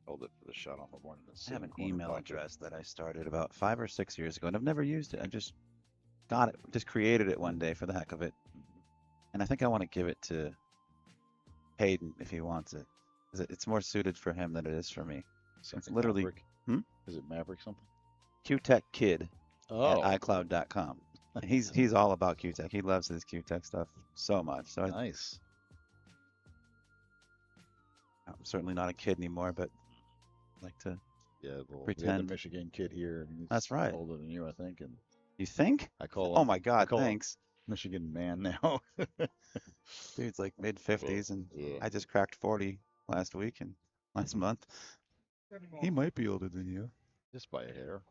Held it for the shot on the one. I have an email address that I started about 5 or 6 years ago, and I've never used it. I just got it, just created it one day for the heck of it. And I think I want to give it to Hayden if he wants it. 'Cause it's more suited for him than it is for me. Something It's literally Maverick. Is it Maverick something? QTech Kid Oh, at iCloud.com. He's all about QTech. He loves his QTech stuff so much. So nice. I'm certainly not a kid anymore, but I like to. Yeah, well, we Pretend. had the Michigan kid here. And he's That's right. older than you, I think. And You think? I call Oh him, my God! call him Thanks. Michigan man now. Dude's like mid-50s, and Yeah. I just cracked 40 last week and last month. He might be older than you. Just by a hair.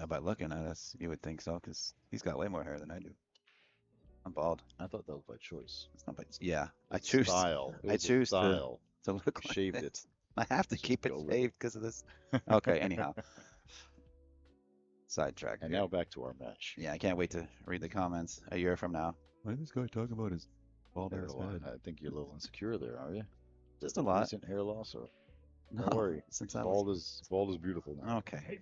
By looking at us, you would think so, because he's got way more hair than I do. I'm bald. I thought that was by choice. It's not by, yeah, I It's choose style. It I was a choose to style. look like Shaved this. it. I have to Just keep it go with it. shaved because of this. Okay, anyhow. Sidetrack. And here. now back to our match. Yeah, I can't wait to read the comments a year from now. Why is this guy talking about his bald ass head? I think you're a little insecure there, are you? Just Is a it lot. Recent hair loss, or No, don't worry. since I was Bald is beautiful now. okay.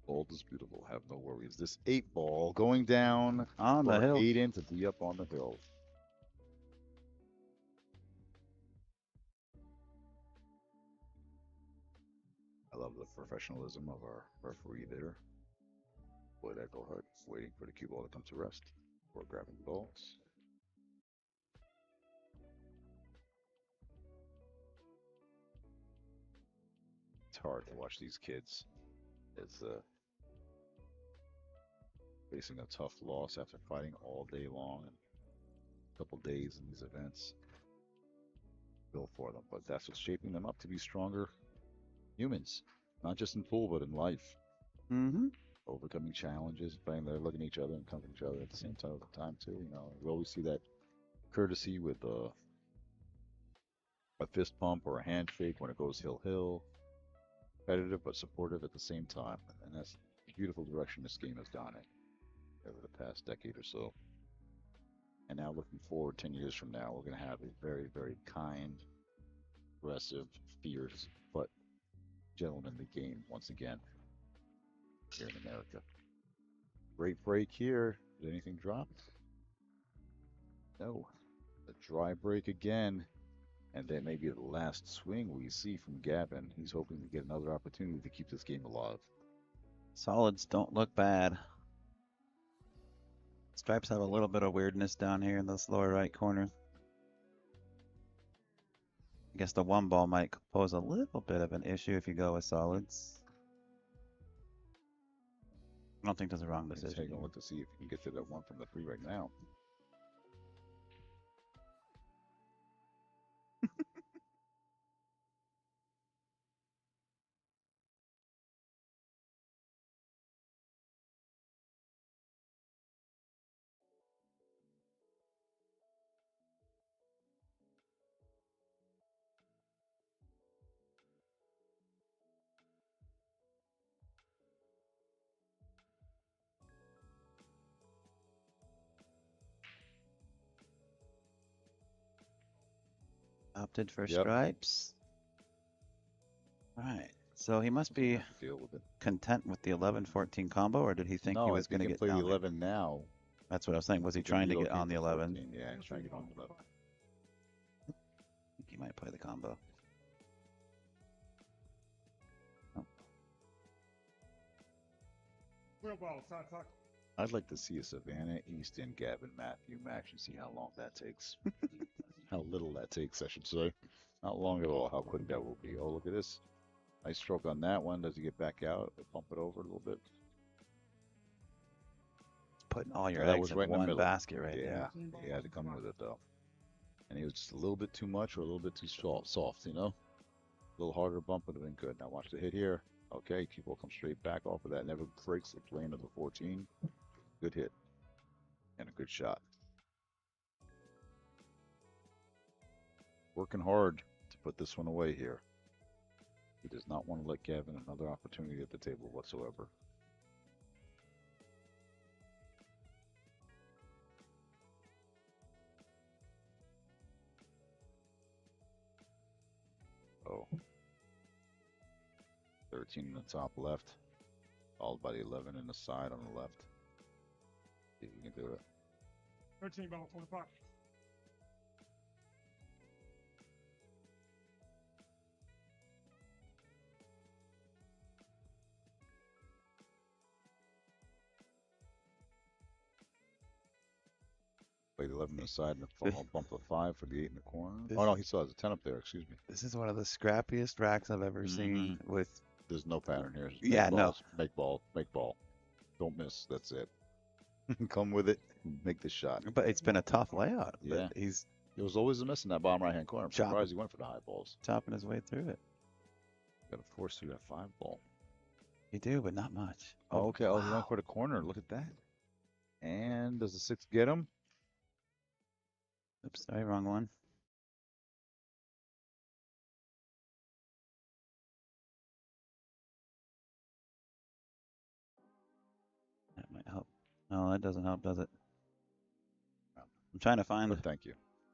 Bald is beautiful. Have no worries. This 8-ball going down On the for hill. Hayden to be up on the hill. I love the professionalism of our referee there. Boyd Ecclehart waiting for the cue ball to come to rest before grabbing the balls. It's hard to watch these kids as facing a tough loss after fighting all day long and a couple days in these events. Feel for them, but that's what's shaping them up to be stronger humans, not just in pool but in life. Mm-hmm. Overcoming challenges, playing there, looking at each other and comforting each other at the same time too. You know, we always see that courtesy with a fist pump or a handshake when it goes hill. Competitive but supportive at the same time, and that's the beautiful direction this game has gone in over the past decade or so. And now looking forward 10 years from now, we're going to have a very, very kind, aggressive, fierce, but gentlemanly game once again here in America. Great break here. Did anything drop? No. A dry break again. And that may be the last swing we see from Gavin. He's hoping to get another opportunity to keep this game alive. Solids don't look bad. Stripes have a little bit of weirdness down here in this lower right corner. I guess the one ball might pose a little bit of an issue if you go with solids. I don't think there's a wrong Let's decision. take a look to see if you can get to that one from the three right now. Opted for Yep. stripes. All right. So he must be Deal with it. content with the 11-14 combo, or did he think no, he was if he going to can get play down the there? 11 now. That's what I was saying. Was he could trying to get relocate on the to 11? 14. Yeah, he's trying to get on the 11. I think he might play the combo. Oh, I'd like to see a Savannah Easton Gavin Mathew match and see how long that takes. How little that takes, I should say. Not long at all. How quick that will be. Oh, look at this. Nice stroke on that one. Does he get back out? Pump it over a little bit. putting all your That eggs was in right in the one middle. basket right Yeah, there. he had to come with it though. And he was just a little bit too much or a little bit too soft, you know? A little harder bump would have been good. Now watch the hit here. Okay, cue ball comes straight back off of that. Never breaks the plane of the 14. Good hit. And a good shot. Working hard to put this one away here. He does not want to let Gavin another opportunity at the table whatsoever. Oh. 13 in the top left, followed by the 11 in the side on the left. See if you can do it. 13 ball, 25. Play the 11 in the side and I'll bump the 5 for the 8 in the corner. This Oh no, he still has a 10 up there, excuse me. This is one of the scrappiest racks I've ever seen with. There's no pattern here. Just Yeah, make balls, make ball, make ball. Don't miss, that's it. Come with it, make the shot. But it's been a tough layout. Yeah. But he's It was always a miss in that bottom right hand corner. I'm Chop. surprised he went for the high balls. chopping his way through it. Got to force through that 5 ball. You do, but not much. Oh, okay. Oh, he wow. went for the corner. Look at that. And does the 6 get him? Oops, sorry, wrong one. That might help. No, that doesn't help, does it? I'm trying to find But thank you.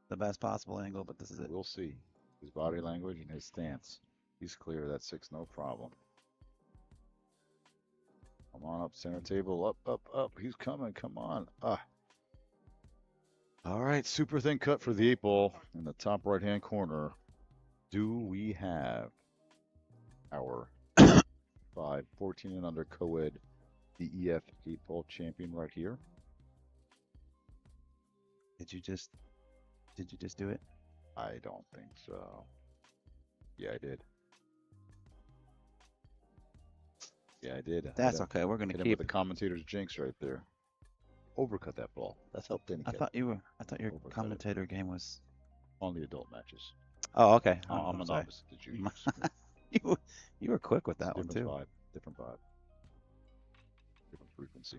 the best possible angle, but this is it. We'll see. His body language and his stance. He's clear of that 6, no problem. Come on up, center table. Up, up, up. He's coming. Come on. Ah. All right, super thin cut for the 8 ball in the top right hand corner. Do we have our 5, 14 and under co-ed DEF 8 ball champion right here? Did you just do it? I don't think so. Yeah, I did. Yeah, I did. That's okay. We're gonna Hit him keep. with the commentator's jinx right there. Overcut that ball. That's helped any I kid thought your Overcut it. commentator game was. on the adult matches. Oh, okay. I'm a sorry. novice. Did you? You were quick with that one Different too. vibe. Different vibe. Different frequency.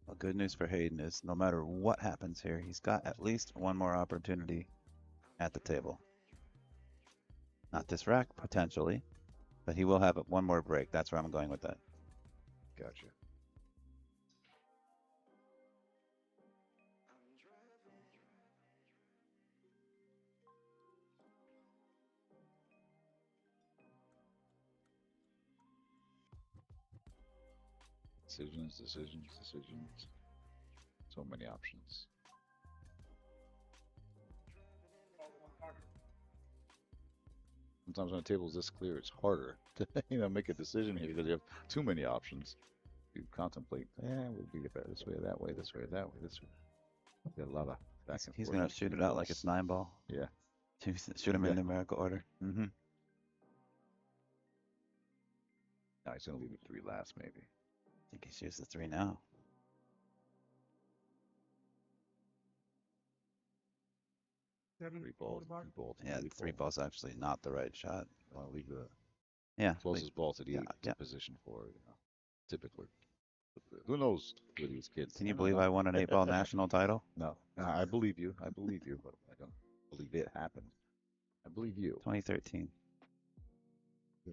Well, good news for Hayden is no matter what happens here, he's got at least one more opportunity at the table. Not this rack, potentially, but he will have one more break. That's where I'm going with that. Gotcha. Decisions, decisions, decisions. So many options. Sometimes when a table is this clear, it's harder to make a decision here because you have too many options. You contemplate, we'll beat it better this way, that way, this way, that way, this way. Got a lot of back and He's forth. gonna shoot it out like it's 9 ball. Yeah. Shoot him in Yeah. numerical order. Mm-hmm. Now he's gonna leave it 3 last, maybe. I think he shoots the 3 now. Seven, 3 balls, 3 balls. Yeah, 3 ball's actually not the right shot. I want to leave the Yeah. closest ball to the yeah, 8 yeah. position for it, typically. Who knows with these kids? Can you don't believe know. I won an 8 ball national title? No, I believe you. I believe you, but I don't believe it happened. I believe you. 2013.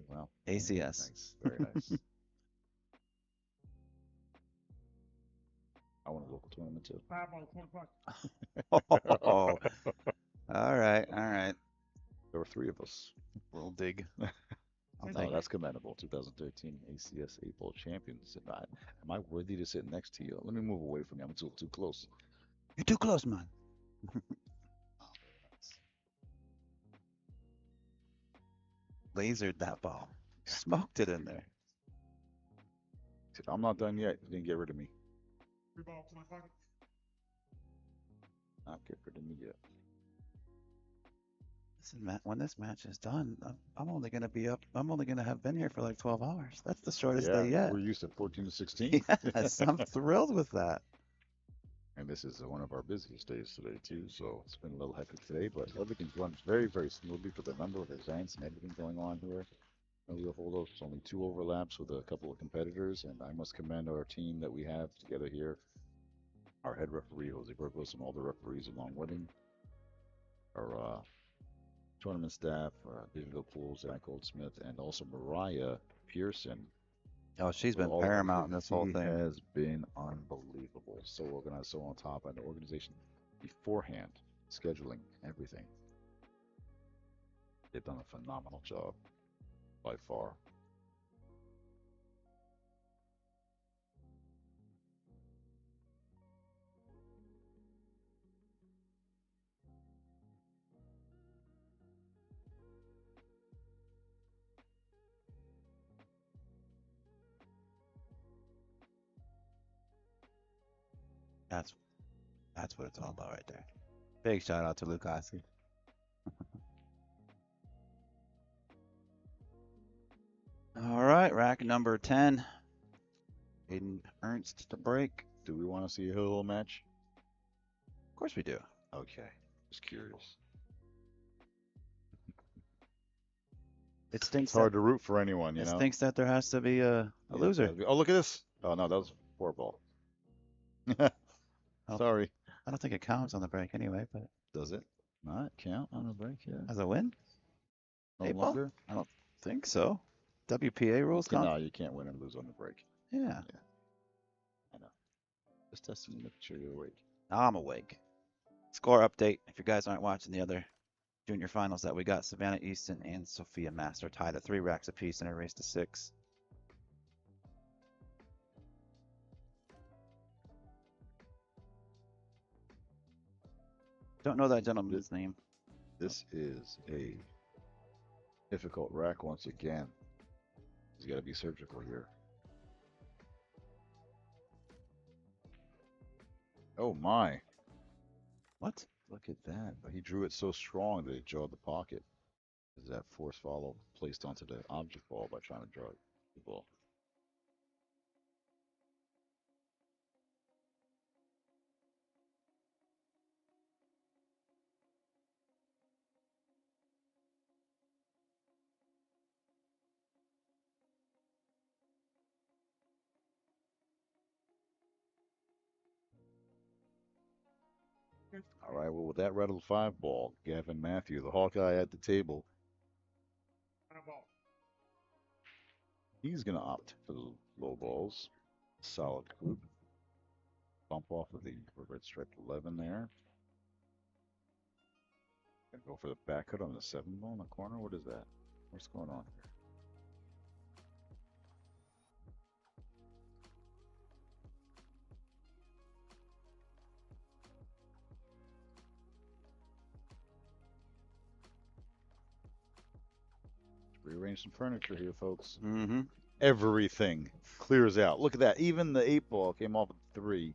Well, ACS. nice, very nice. I want a local tournament too. 5 ball, 25. Oh, all right, all right. There were 3 of us. We'll dig. I'll Oh, take it. that's commendable. 2013 ACS 8 ball champions. Am I worthy to sit next to you? Let me move away from you. I'm too close. You're too close, man. Lasered that ball. Smoked it in there. Said, I'm not done yet. You didn't get rid of me. 3 ball, 25. Not get rid of me yet. Listen, when this match is done, I'm only gonna be up. I'm only gonna have been here for like 12 hours. That's the shortest day yet. We're used to 14 to 16. Yes, I'm thrilled with that. And this is one of our busiest days today too, so it's been a little hectic today, but everything runs very, very smoothly for the number of events and everything going on here. No real holdups, only 2 overlaps with a couple of competitors, and I must commend our team that we have together here. our head referee, Jose Burgos, and all the referees along with him. Our tournament staff, Digital Pools, Zach Goldsmith, and also Mariah Pearson. Oh, she's for been all of our paramount in food. this whole She thing. has been unbelievable. So organized, so on top, and the organization beforehand, scheduling, everything. They've done a phenomenal job by far. That's what it's all about right there. Big shout out to Lukowski. All right, rack number 10. Hayden Ernst to break. Do we want to see a little match? Of course we do. Okay, just curious. It stinks. It's hard to root for anyone, you It know. stinks that there has to be a Yeah, loser. Oh, look at this. Oh no, that was four ball. Oh. Sorry. I don't think it counts on the break anyway, but Does it not count on a break? Yeah. as a win? No Eight ball? longer. I don't think so. WPA rules count. No, you can't win and lose on the break. Yeah. I know. Just testing to make sure you're awake. I'm awake. Score update. If you guys aren't watching the other junior finals that we got, Savannah Easton and Sophia Master tied at 3 racks apiece in a race to 6. Don't know that gentleman's name. This is a difficult rack once again. He's got to be surgical here. Oh my. What? Look at that. But he drew it so strong that it jarred the pocket. Is that force follow placed onto the object ball by trying to draw the ball? All right, well, with that rattle 5 ball, Gavin Mathew, the Hawkeye at the table, 5 ball. he's going to opt for the low balls. Solid group. Bump off of the red striped 11 there. Gonna go for the back cut on the 7 ball in the corner. What is that? What's going on here? Rearrange some furniture here, folks. Mm-hmm. Everything clears out. Look at that. Even the 8 ball came off at 3.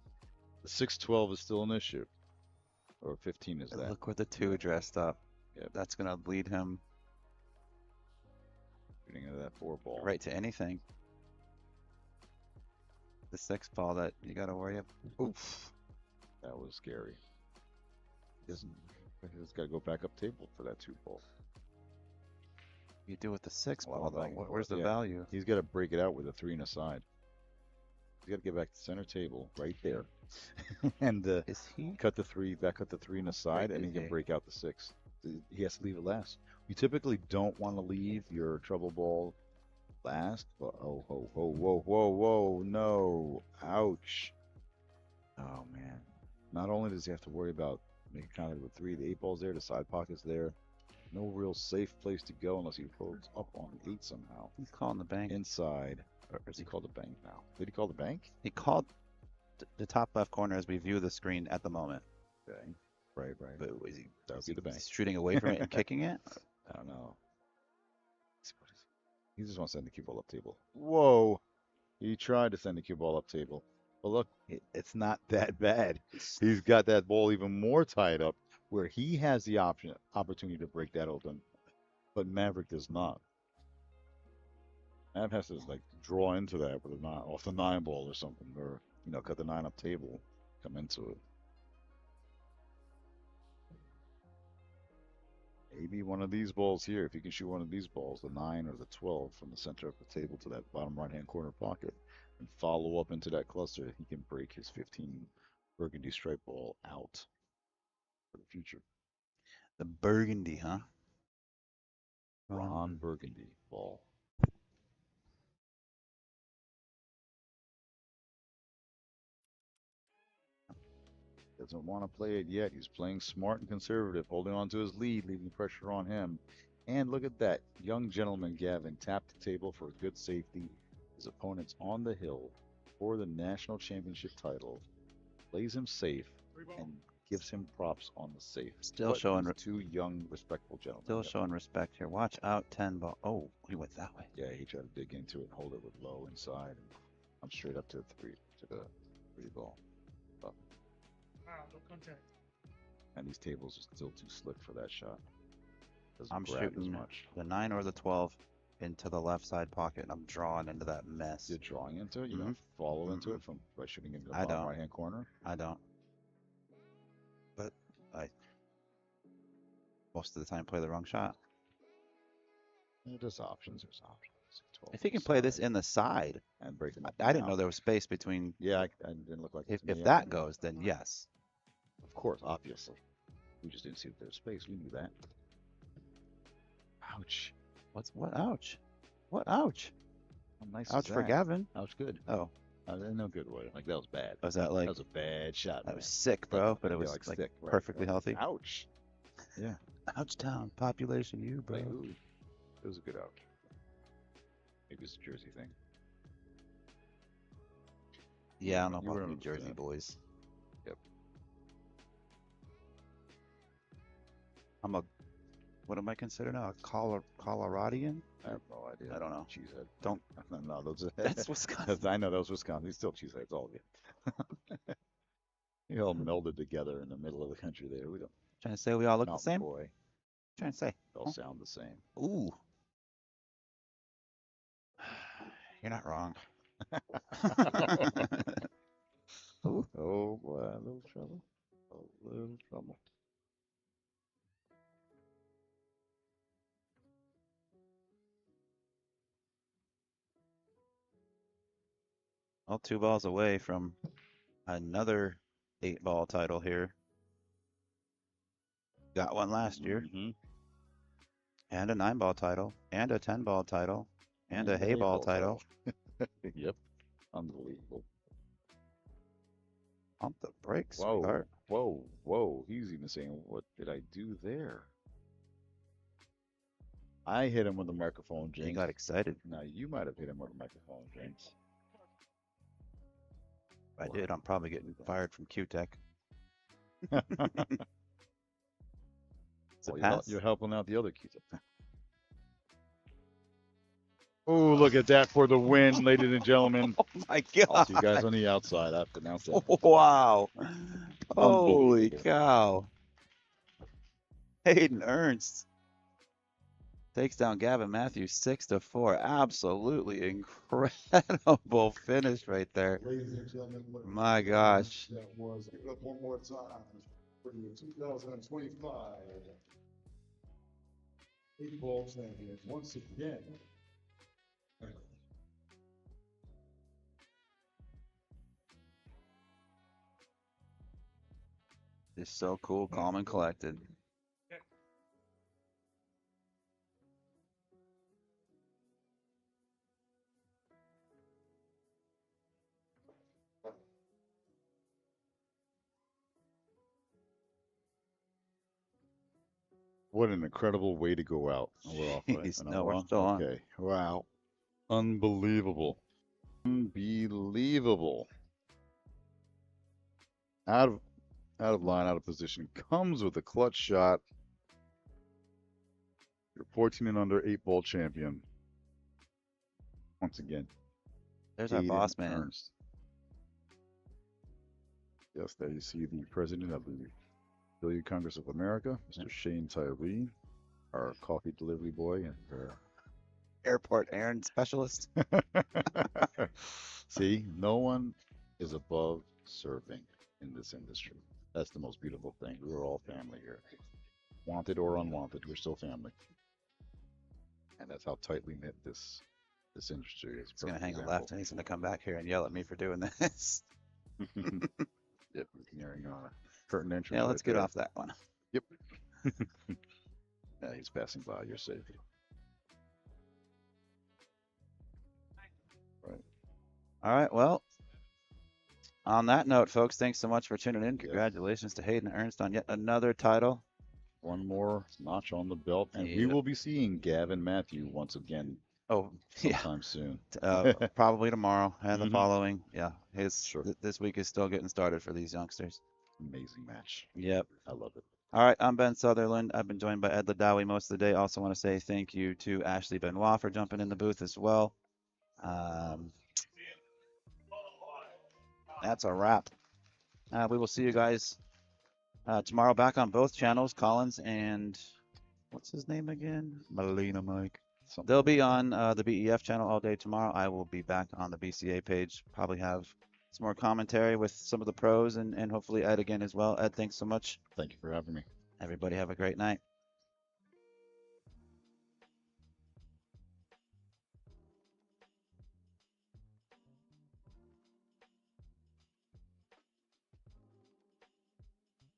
The 6-12 is still an issue. Or 15 is that. Look where the 2 dressed up. Yep. That's going to lead him Getting into that 4 ball. right to anything. The 6 ball that you got to worry about. Oof. That was scary. He's got to go back up table for that 2 ball. You do with the 6 Well, ball, though. like, Where's the yeah. value? He's got to break it out with a 3 and a side. He's got to get back to center table right there. And Is he? cut the 3, back cut the 3 and a side, and he can break out the 6. He has to leave it last. You typically don't want to leave your trouble ball last, but oh, ho, ho, whoa, whoa, whoa, no. Ouch. Oh, man. Not only does he have to worry about making contact with 3, the 8 ball's there, the side pocket's there. No real safe place to go unless he pulls up on the 8 somehow. He's calling the bank. Inside. Or is he called the bank now? Did he call the bank? He called the top left corner as we view the screen at the moment. Okay. Right. But is he, That would be the bank. shooting away from it and kicking it? I don't know. He just wants to send the cue ball up table. Whoa! He tried to send the cue ball up table. But look, it's not that bad. He's got that ball even more tied up where he has the opportunity to break that open, but Maverick does not. Mav has to like draw into that with a 9 off the 9 ball or something, or cut the 9 up table, come into it. Maybe one of these balls here, if he can shoot one of these balls, the 9 or the 12 from the center of the table to that bottom right-hand corner pocket, and follow up into that cluster, he can break his 15 Burgundy stripe ball out for the future. The burgundy, huh? Ron Burgundy ball. Doesn't want to play it yet. He's playing smart and conservative, holding on to his lead, leaving pressure on him. And look at that. Young gentleman Gavin tapped the table for a good safety. His opponent's on the hill for the national championship title. Plays him safe and gives him props on the safe. Still showing two young, respectful gentlemen. Still showing respect here. Watch out, 10 ball. Oh, he went that way. Yeah, he tried to dig into it, hold it with low inside, and I'm straight up to the three ball. Wow, no contact. And these tables are still too slick for that shot. Doesn't I'm grab as shooting much. the 9 or the 12 into the left side pocket, and I'm drawing into that mess. You're drawing into it? You're going to follow into it by shooting into the I bottom don't. right-hand corner? I don't. But I most of the time play the wrong shot. Yeah, there's options. There's options. 12 If he can play this in the side, and break them up. I didn't know there was space between. Yeah, I didn't look like if that goes, then yes. Of course, obviously. We just didn't see that there's space. We knew that. Ouch. What ouch? What ouch? How nice Ouch is for that? Gavin. Ouch good. Oh. No good way. Like that was bad. Was that like? That was a bad shot. That was sick, bro. But it was like sick, right. perfectly healthy. Ouch. Yeah. Ouch town. Population you, bro. Like, ooh, it was a good ouch. Maybe it's a Jersey thing. Yeah, I don't know You about were New Jersey boys. Yep. What am I considered now? A Coloradian? I have no idea. I don't know. Cheesehead. Don't. No, those are. That's Wisconsin. I know those Wisconsin. He's still cheeseheads, all of you. You all melded together in the middle of the country there. We don't. Trying to say we all look the Mountain same? Boy. Trying to say. They all sound the same. Ooh. You're not wrong. Ooh. Oh boy, a little trouble. A little trouble. Well, 2 balls away from another 8-ball title here. Got one last year. And a 9-ball title. And a 10-ball title. And a hay ball title. Yep. Unbelievable. Pump the brakes, Whoa. sweetheart. Whoa. He's even saying, what did I do there? I hit him with the microphone, James. He got excited. Now, you might have hit him with the microphone, James. If I did, I'm probably getting fired from Q-Tech. Well, you're helping out the other Q-Tech. Oh, look at that for the win, ladies and gentlemen. Oh my God. See you guys on the outside. I've pronounced that. Wow. Holy cow. Hayden Ernst takes down Gavin Mathew 6-4. Absolutely incredible finish right there. Ladies and gentlemen, My gosh. that was, give it up one more time for the 2025 8-ball champion once again. Just so cool, calm and collected. What an incredible way to go out. We're off, right? No, we're still on. Okay. Wow. Unbelievable. Unbelievable. Out of line, out of position. Comes with a clutch shot. You're 14 and under 8-ball champion. Once again. There's our boss man. Ernst. Yes, there you see the president of the Billiard Congress of America, Mr. Shane Tyree, our coffee delivery boy, and Airport errand specialist. see, no one is above serving in this industry. That's the most beautiful thing. We're all family here. Wanted or unwanted, we're still family. And that's how tightly knit this industry is. He's going to hang a left and he's going to come back here and yell at me for doing this. Yep, nearing curtain entry. Yeah, right let's get there. off that one. Yep. Yeah, he's passing by. You're safe. Right. All right. Well, on that note, folks, thanks so much for tuning in. Yes. Congratulations to Hayden Ernst on yet another title. One more notch on the belt, and we Yep. will be seeing Gavin Mathew once again Oh, yeah. sometime soon. Probably tomorrow and the Mhm. following. Yeah, Sure. this week is still getting started for these youngsters. Amazing match. Yep. I love it. All right, I'm Ben Sutherland. I've been joined by Ed Ladawi most of the day. Also want to say thank you to Ashley Benoit for jumping in the booth as well. That's a wrap. We will see you guys tomorrow back on both channels, Collins and what's his name again? Melina Mike. Something They'll like be that. on the BEF channel all day tomorrow. I will be back on the BCA page. Probably have some more commentary with some of the pros and hopefully Ed again as well. Ed, thanks so much. Thank you for having me. Everybody have a great night.